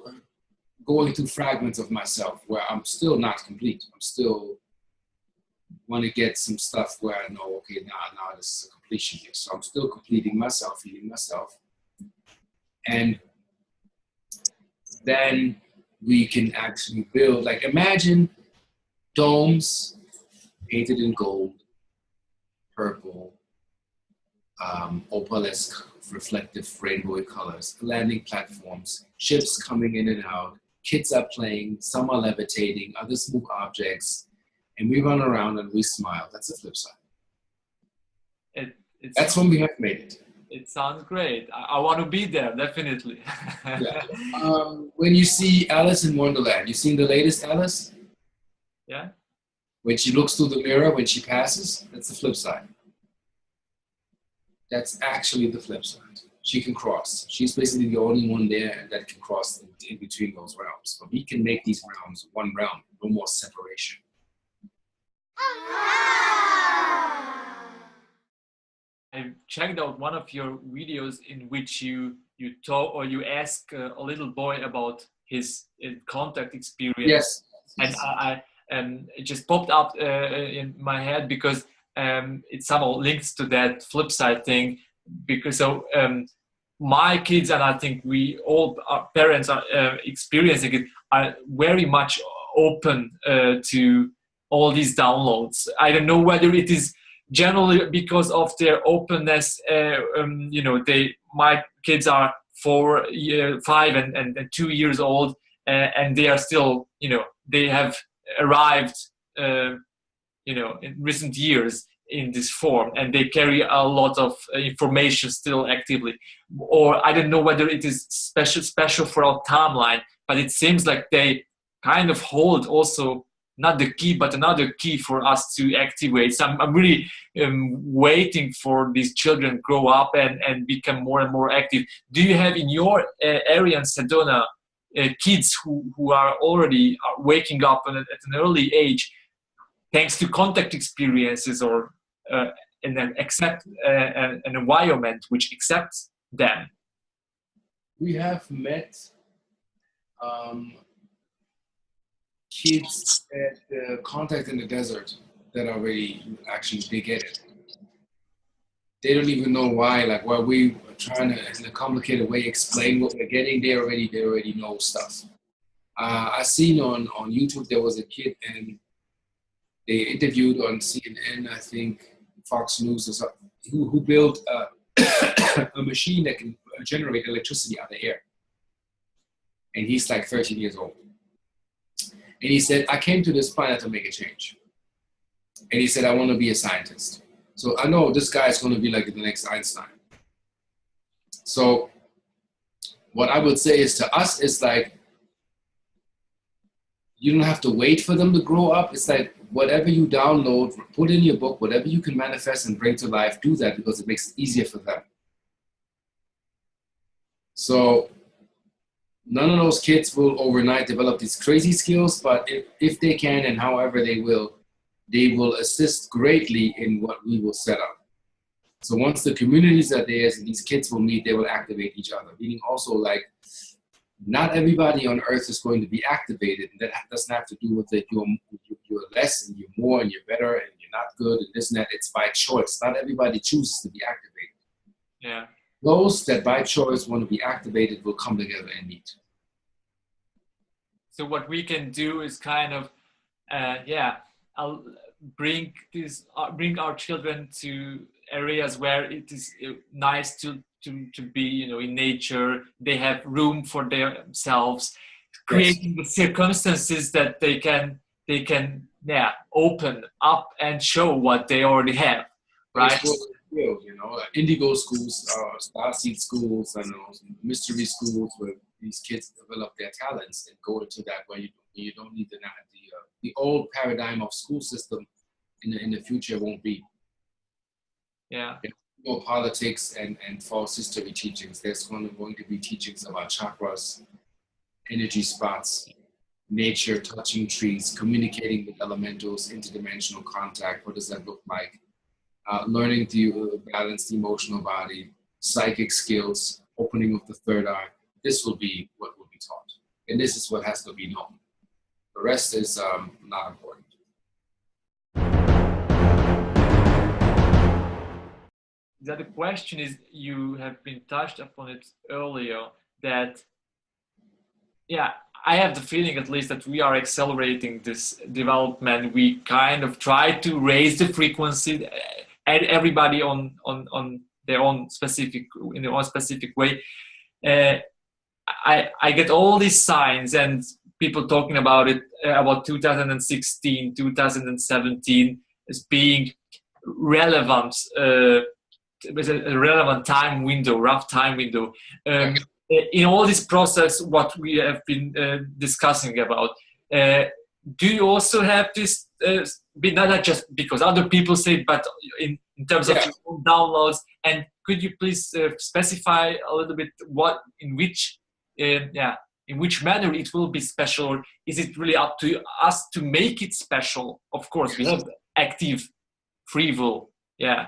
going through fragments of myself where I'm still not complete. I'm still want to get some stuff where I know, okay, now this is a completion here. So I'm still completing myself, healing myself. And then we can actually build, like, imagine domes painted in gold, purple, opalesque, reflective, rainbowy colors, landing platforms, ships coming in and out, kids are playing, some are levitating, others move objects, and we run around and we smile. That's the flip side. That's when we have made it. It sounds great. I want to be there, definitely. Yeah. When you see Alice in Wonderland, you seen the latest Alice? Yeah. When she looks through the mirror when she passes, that's the flip side. That's actually the flip side. She can cross. She's basically the only one there that can cross in between those realms. But we can make these realms one realm, no more separation. I checked out one of your videos in which you talk or you ask a little boy about his contact experience. Yes. And it just popped up in my head because it somehow links to that flip side thing. Because my kids, and I think we all, our parents are experiencing it, are very much open to all these downloads. I don't know whether it is generally because of their openness. My kids are 4, 5, and 2 years old, and they are still, they have arrived, in recent years in this form, and they carry a lot of information still actively. Or I don't know whether it is special for our timeline, but it seems like they kind of hold also not the key, but another key for us to activate. So I'm really waiting for these children grow up and become more and more active. Do you have in your area in Sedona kids who are already waking up at an early age, thanks to contact experiences or an environment which accepts them? We have met kids at contact in the desert that are really, actually, they get it. They don't even know why, like while we are trying to, in a complicated way, explain what we're getting, they already know stuff. I seen on YouTube, there was a kid and they interviewed on CNN, I think, Fox News or something, who built a machine that can generate electricity out of air. And he's like 13 years old. And he said, I came to this planet to make a change. And he said, I want to be a scientist. So I know this guy is going to be like the next Einstein. So what I would say is to us, is like, you don't have to wait for them to grow up. It's like whatever you download, put in your book, whatever you can manifest and bring to life, do that because it makes it easier for them. So none of those kids will overnight develop these crazy skills, but if they can and however they will assist greatly in what we will set up. So once the communities are there and these kids will meet, they will activate each other. Meaning also, like, not everybody on earth is going to be activated. And that doesn't have to do with it. You're less and you're more and you're better and you're not good and this and that. It's by choice. Not everybody chooses to be activated. Yeah. Those that by choice want to be activated will come together and meet. So what we can do is kind of, I'll bring our children to areas where it is nice to be, in nature. They have room for themselves, creating the circumstances that they can open up and show what they already have, right? Indigo schools, starseed schools, and mystery schools where these kids develop their talents and go into that where you don't need the old paradigm of school system in the future won't be. Yeah. No politics and false history teachings. There's going to be teachings about chakras, energy spots, nature, touching trees, communicating with elementals, interdimensional contact. What does that look like? Learning to balance the emotional body, psychic skills, opening of the third eye. This will be what will be taught. And this is what has to be known. The rest is not important. The other question is, you have been touched upon it earlier, that I have the feeling, at least, that we are accelerating this development. We kind of try to raise the frequency, and everybody on their own specific, in their own specific way. I get all these signs and people talking about it, about 2016, 2017 as being relevant, with a relevant time window, rough time window. In all this process, what we have been discussing about, do you also have this, not just because other people say it, but in terms of your own downloads? And could you please specify a little bit in which manner it will be special? Or is it really up to us to make it special? Of course, we have active free will. Yeah.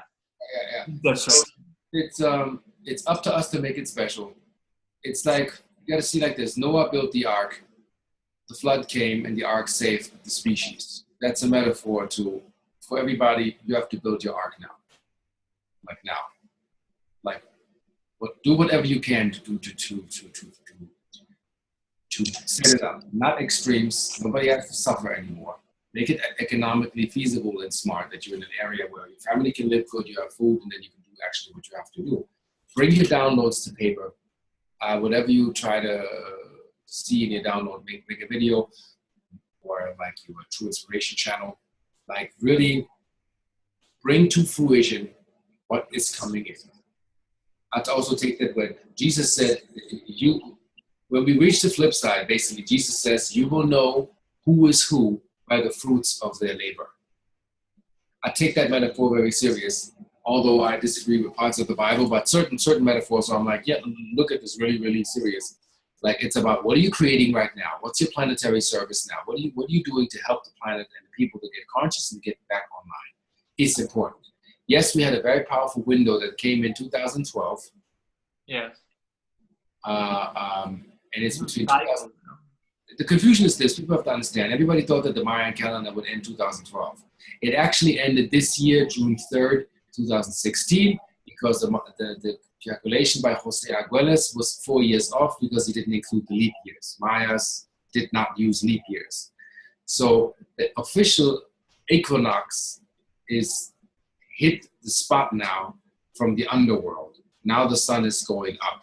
That's right. It's up to us to make it special. It's like, you got to see like this. Noah built the ark. The flood came and the ark saved the species. That's a metaphor for everybody. You have to build your ark now. Like now. Like, do whatever you can to set it up. Not extremes. Nobody has to suffer anymore. Make it economically feasible and smart, that you're in an area where your family can live good, you have food, and then you can do actually what you have to do. Bring your downloads to paper. Whatever you try to see in your download, make a video, or like your True Inspiration channel. Like really bring to fruition what is coming in. I'd also take that when Jesus said, when we reach the flip side, basically Jesus says, you will know who is who by the fruits of their labor. I take that metaphor very serious, although I disagree with parts of the Bible, but certain metaphors, I'm like, yeah, look at this really, really serious. Like, it's about, what are you creating right now? What's your planetary service now? What are you doing to help the planet and the people to get conscious and get back online? It's important. Yes, we had a very powerful window that came in 2012. Yes. And it's between 2000. The confusion is this: people have to understand. Everybody thought that the Mayan calendar would end 2012. It actually ended this year, June 3rd, 2016, because the calculation by Jose Arguelles was 4 years off because he didn't include the leap years. Mayas did not use leap years. So the official equinox is hit the spot now from the underworld. Now the sun is going up.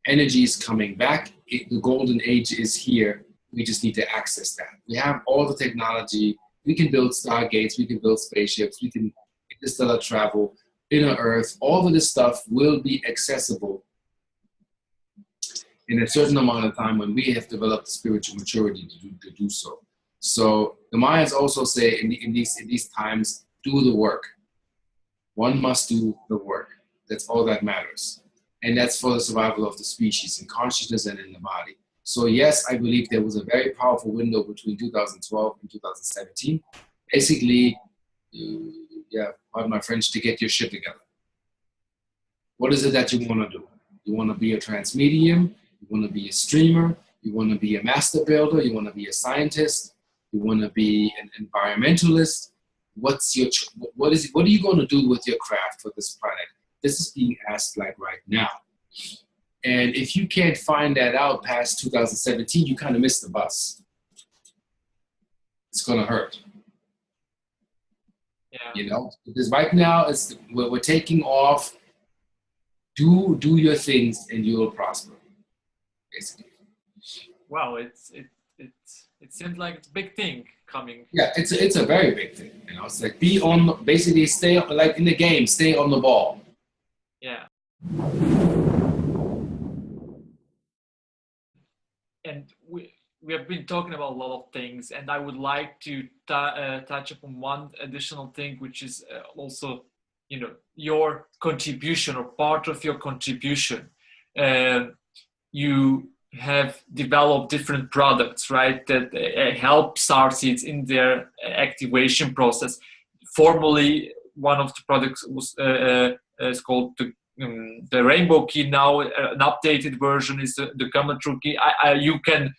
Energy is coming back. The golden age is here. We just need to access that. We have all the technology. We can build stargates. We can build spaceships. We can interstellar travel, inner Earth. All of this stuff will be accessible in a certain amount of time when we have developed spiritual maturity to do so. So the Mayans also say in these times, do the work. One must do the work. That's all that matters. And that's for the survival of the species in consciousness and in the body. So yes, I believe there was a very powerful window between 2012 and 2017. Basically, pardon my French, to get your shit together. What is it that you want to do? You want to be a transmedium? You want to be a streamer? You want to be a master builder? You want to be a scientist? You want to be an environmentalist? What are you going to do with your craft for this planet? This is being asked like right now. And if you can't find that out past 2017, you kind of missed the bus. It's going to hurt. Yeah. You know, because right now we're taking off. Do your things and you will prosper, basically. Wow, it seems like it's a big thing coming. Yeah, it's a very big thing. You know, it's like basically stay like in the game, stay on the ball. Yeah. And we have been talking about a lot of things, and I would like to touch upon one additional thing, which is also, your contribution or part of your contribution. You have developed different products, right, that help starseeds in their activation process. Formerly, one of the products was is called the Rainbow Key. Now an updated version is the Gammatron Key. You can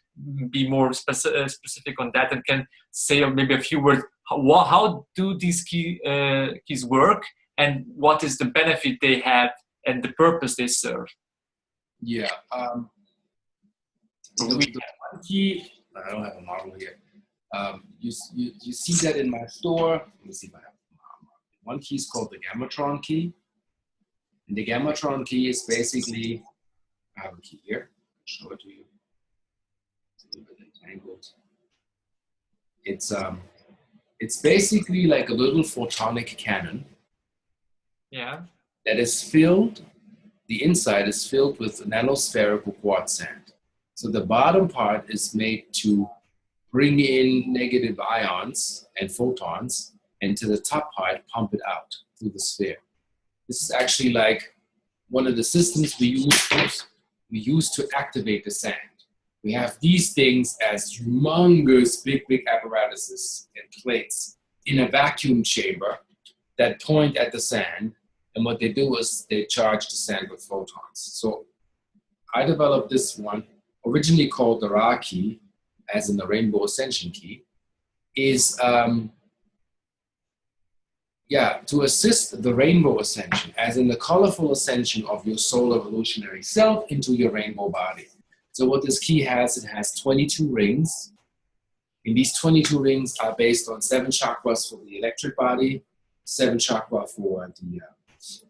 be more specific on that and can say maybe a few words. How do these keys work, and what is the benefit they have and the purpose they serve? Yeah. The one key, I don't have a model here. You see that in my store. Let me see if I have a model. One key is called the Gammatron Key. And the Gammatron Key is basically, I have a key here. I'll show it to you. It's a little bit entangled. It's basically like a little photonic cannon. Yeah. That is filled, the inside is filled with nanospherical quartz sand. So the bottom part is made to bring in negative ions and photons, and to the top part, pump it out through the sphere. This is actually like one of the systems we use to activate the sand. We have these things as humongous, big apparatuses and plates in a vacuum chamber that point at the sand. And what they do is they charge the sand with photons. So I developed this one, originally called the Ra key, as in the Rainbow Ascension key, is to assist the rainbow ascension, as in the colorful ascension of your soul evolutionary self into your rainbow body. So what this key has, it has 22 rings. And these 22 rings are based on 7 chakras for the electric body, 7 chakras for the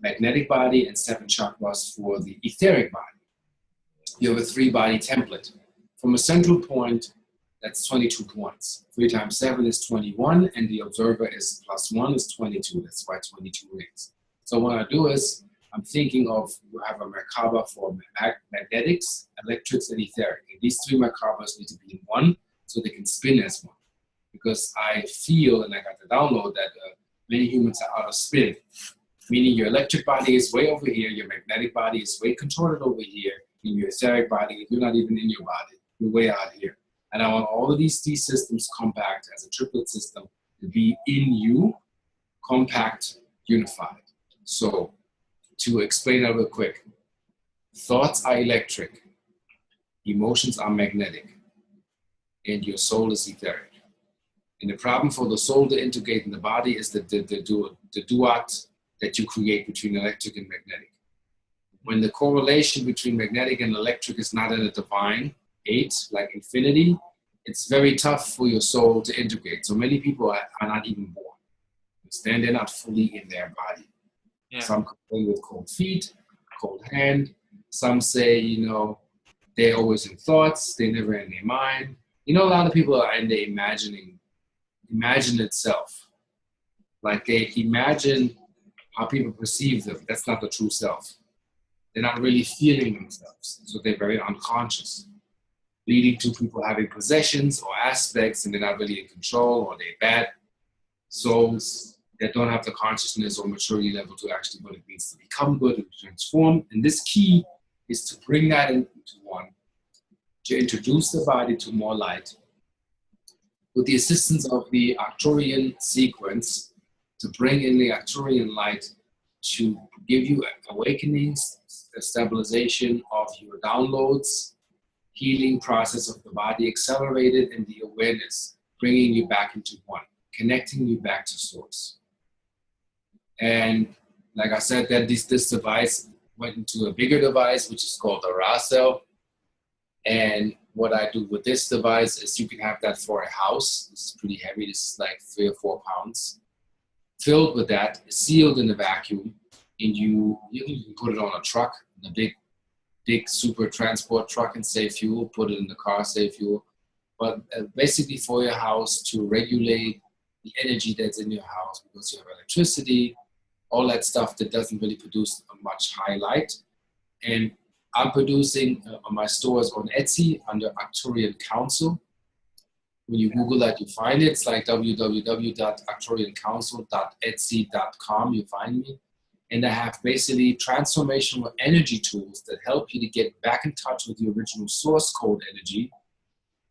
magnetic body, and 7 chakras for the etheric body. You have a 3-body template. From a central point, that's 22 points. 3 times 7 is 21, and the observer is +1 is 22. That's why 22 rings. So what I do is, I'm thinking of, you have a Merkaba for magnetics, electrics, and etheric. And these 3 Merkabas need to be in one, so they can spin as one. Because I feel, and I got the download, that many humans are out of spin. Meaning your electric body is way over here, your magnetic body is way contorted over here, and your etheric body, you're not even in your body, you're way out here. And I want all of these systems compact as a triplet system to be in you, compact, unified. So to explain that real quick, thoughts are electric, emotions are magnetic, and your soul is etheric. And the problem for the soul to integrate in the body is the duat that you create between electric and magnetic. When the correlation between magnetic and electric is not in a divine 8, like infinity, it's very tough for your soul to integrate. So many people are not even born. They're not fully in their body. Yeah. Some complain with cold feet, cold hand. Some say, they're always in thoughts, they're never in their mind. A lot of people are in the imagine itself. Like they imagine how people perceive them. That's not the true self. They're not really feeling themselves. So they're very unconscious, leading to people having possessions or aspects, and they're not really in control, or they're bad souls that don't have the consciousness or maturity level to actually what it means to become good and transform. And this key is to bring that into one, to introduce the body to more light, with the assistance of the Arcturian sequence, to bring in the Arcturian light to give you awakenings, stabilization of your downloads, healing process of the body, accelerated in the awareness, bringing you back into one, connecting you back to source. And like I said, that this device went into a bigger device, which is called the Ra cell. And what I do with this device is, you can have that for a house. This is pretty heavy. This is like 3 or 4 pounds. Filled with that, sealed in a vacuum, and you can put it on a truck, a big super transport truck, and save fuel. Put it in the car, save fuel. But basically for your house, to regulate the energy that's in your house, because you have electricity, all that stuff that doesn't really produce much high light. And I'm producing on my stores on Etsy under Arcturian Council. When you Google that, you find it. It's like www.arcturiancouncil.etsy.com. You find me. And I have basically transformational energy tools that help you to get back in touch with the original source code energy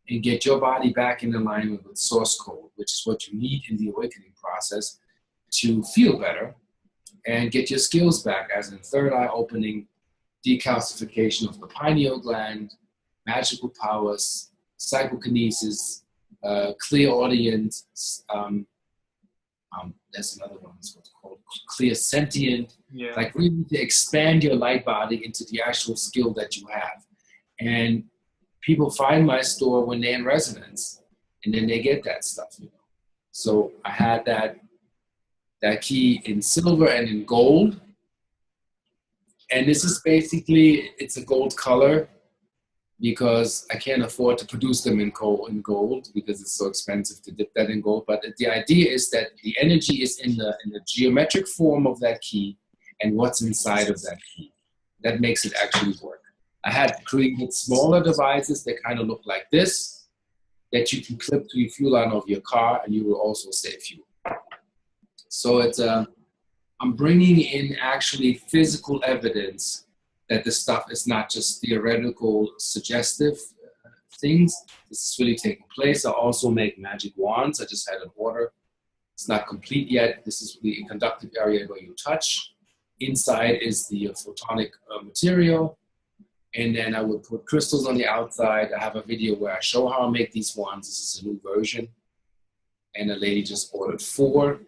and get your body back in alignment with source code, which is what you need in the awakening process to feel better and get your skills back, as in third eye opening, decalcification of the pineal gland, magical powers, psychokinesis, clear audience, there's another one, it's called clear sentient, like really to expand your light body into the actual skill that you have. And people find my store when they're in residence, and then they get that stuff. So I had that key in silver and in gold, and this is basically, it's a gold color because I can't afford to produce them in gold because it's so expensive to dip that in gold. But the idea is that the energy is in the geometric form of that key and what's inside of that key. That makes it actually work. I had created smaller devices that kind of look like this, that you can clip to your fuel line of your car, and you will also save fuel. So it's I'm bringing in actually physical evidence that this stuff is not just theoretical, suggestive things. This is really taking place. I also make magic wands. I just had an order. It's not complete yet. This is the conductive area where you touch. Inside is the photonic material. And then I would put crystals on the outside. I have a video where I show how I make these wands. This is a new version. And a lady just ordered 4.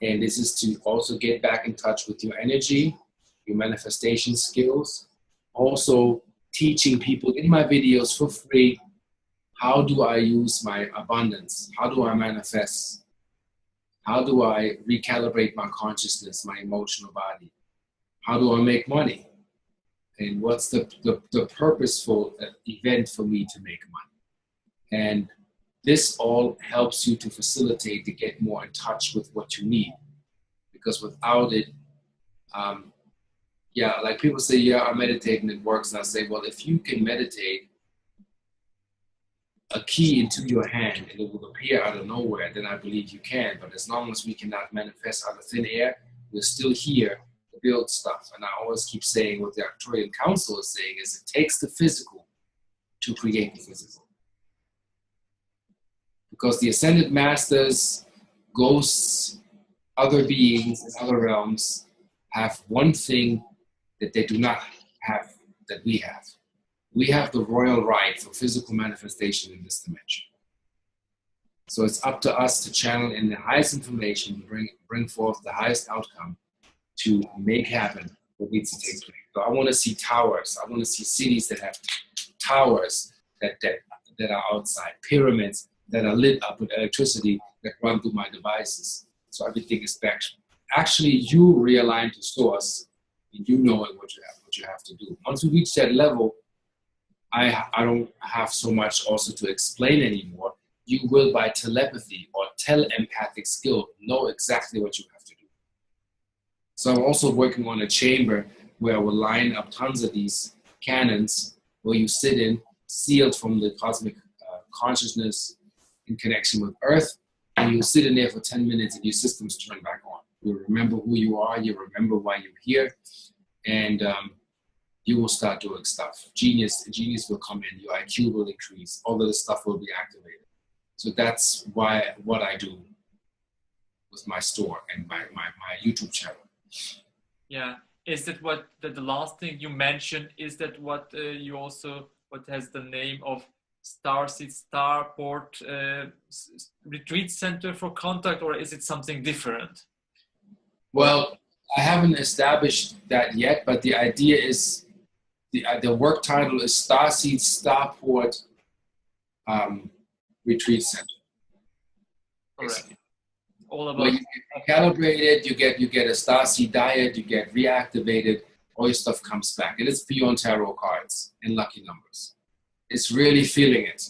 And this is to also get back in touch with your energy, your manifestation skills. Also teaching people in my videos for free, how do I use my abundance? How do I manifest? How do I recalibrate my consciousness, my emotional body? How do I make money? And what's the purposeful event for me to make money? And this all helps you to facilitate to get more in touch with what you need. Because without it, like people say, yeah, I meditate and it works. And I say, well, if you can meditate a key into your hand and it will appear out of nowhere, then I believe you can. But as long as we cannot manifest out of thin air, we're still here to build stuff. And I always keep saying what the Arcturian Council is saying is it takes the physical to create the physical. Because the ascended masters, ghosts, other beings in other realms have one thing that they do not have that we have. We have the royal right for physical manifestation in this dimension. So it's up to us to channel in the highest information, bring forth the highest outcome to make happen what needs to take place. So I want to see towers. I want to see cities that have towers that are outside, pyramids that are lit up with electricity that run through my devices. So everything is back. Actually, you realign to source, and you know what you have to do. Once we reach that level, I don't have so much also to explain anymore. You will, by telepathy or telepathic skill, know exactly what you have to do. So I'm also working on a chamber where I will line up tons of these cannons where you sit in, sealed from the cosmic consciousness in connection with Earth, and you sit in there for 10 minutes and your systems turn back on. You remember who you are, you remember why you're here, and you will start doing stuff. Genius will come in, your IQ will increase, all of this stuff will be activated. So that's what I do with my store and my YouTube channel. Yeah, is that what the last thing you mentioned? Is that what you also what has the name of starseed starport retreat center for contact, or is it something different? Well, I haven't established that yet, but the idea is the work title is Starseed Starport Retreat Center. Correct. All about where you get calibrated, you get a starseed diet, you get reactivated, all your stuff comes back. And it's beyond tarot cards and lucky numbers. It's really feeling it.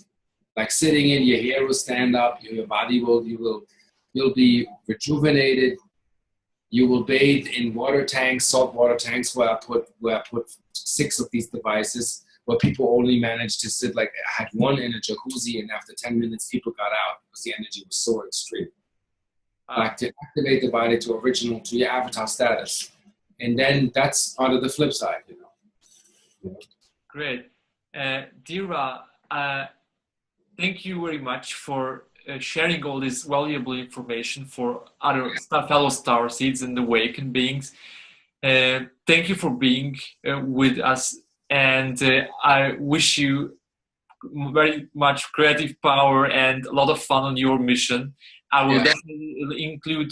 Like sitting in, your hair will stand up, your body you'll be rejuvenated. You will bathe in water tanks, salt water tanks, where I put 6 of these devices, where people only managed to sit, like I had one in a jacuzzi, and after 10 minutes, people got out because the energy was so extreme. Like to activate the body to your avatar status. And then that's part of the flip side, you know. Great. Dira, thank you very much for sharing all this valuable information for other fellow star seeds and awakened beings. Thank you for being with us, and I wish you very much creative power and a lot of fun on your mission. I will definitely include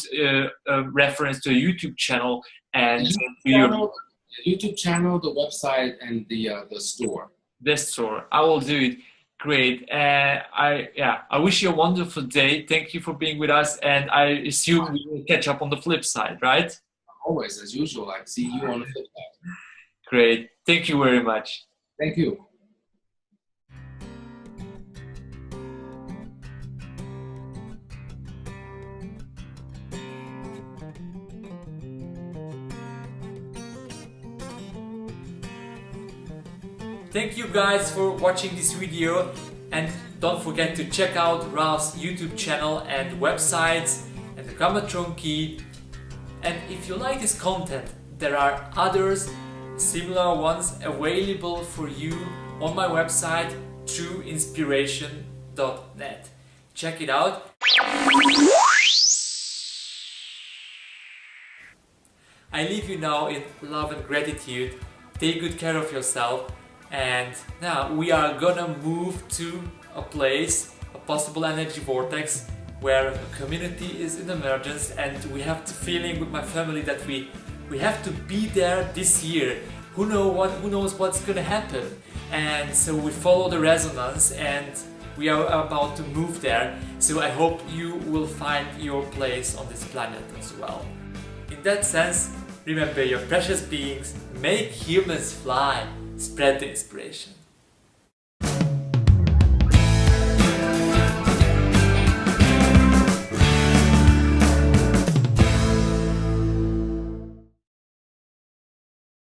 a reference to a YouTube channel and the YouTube channel, the website, and the store. Destroy. I will do it. Great. I wish you a wonderful day. Thank you for being with us, and I assume we will catch up on the flip side, right? Always, as usual. I see you on the flip side. Great. Thank you very much. Thank you. Thank you guys for watching this video, and don't forget to check out Ra's YouTube channel and websites and the Gammatron Key. And if you like this content, there are others, similar ones available for you on my website trueinspiration.net. Check it out. I leave you now in love and gratitude. Take good care of yourself. And now we are gonna move to a place, a possible energy vortex, where a community is in emergence, and we have the feeling with my family that we have to be there this year. Who knows what's gonna happen? And so we follow the resonance, and we are about to move there. So I hope you will find your place on this planet as well. In that sense, remember your precious beings, make humans fly. Spread the inspiration.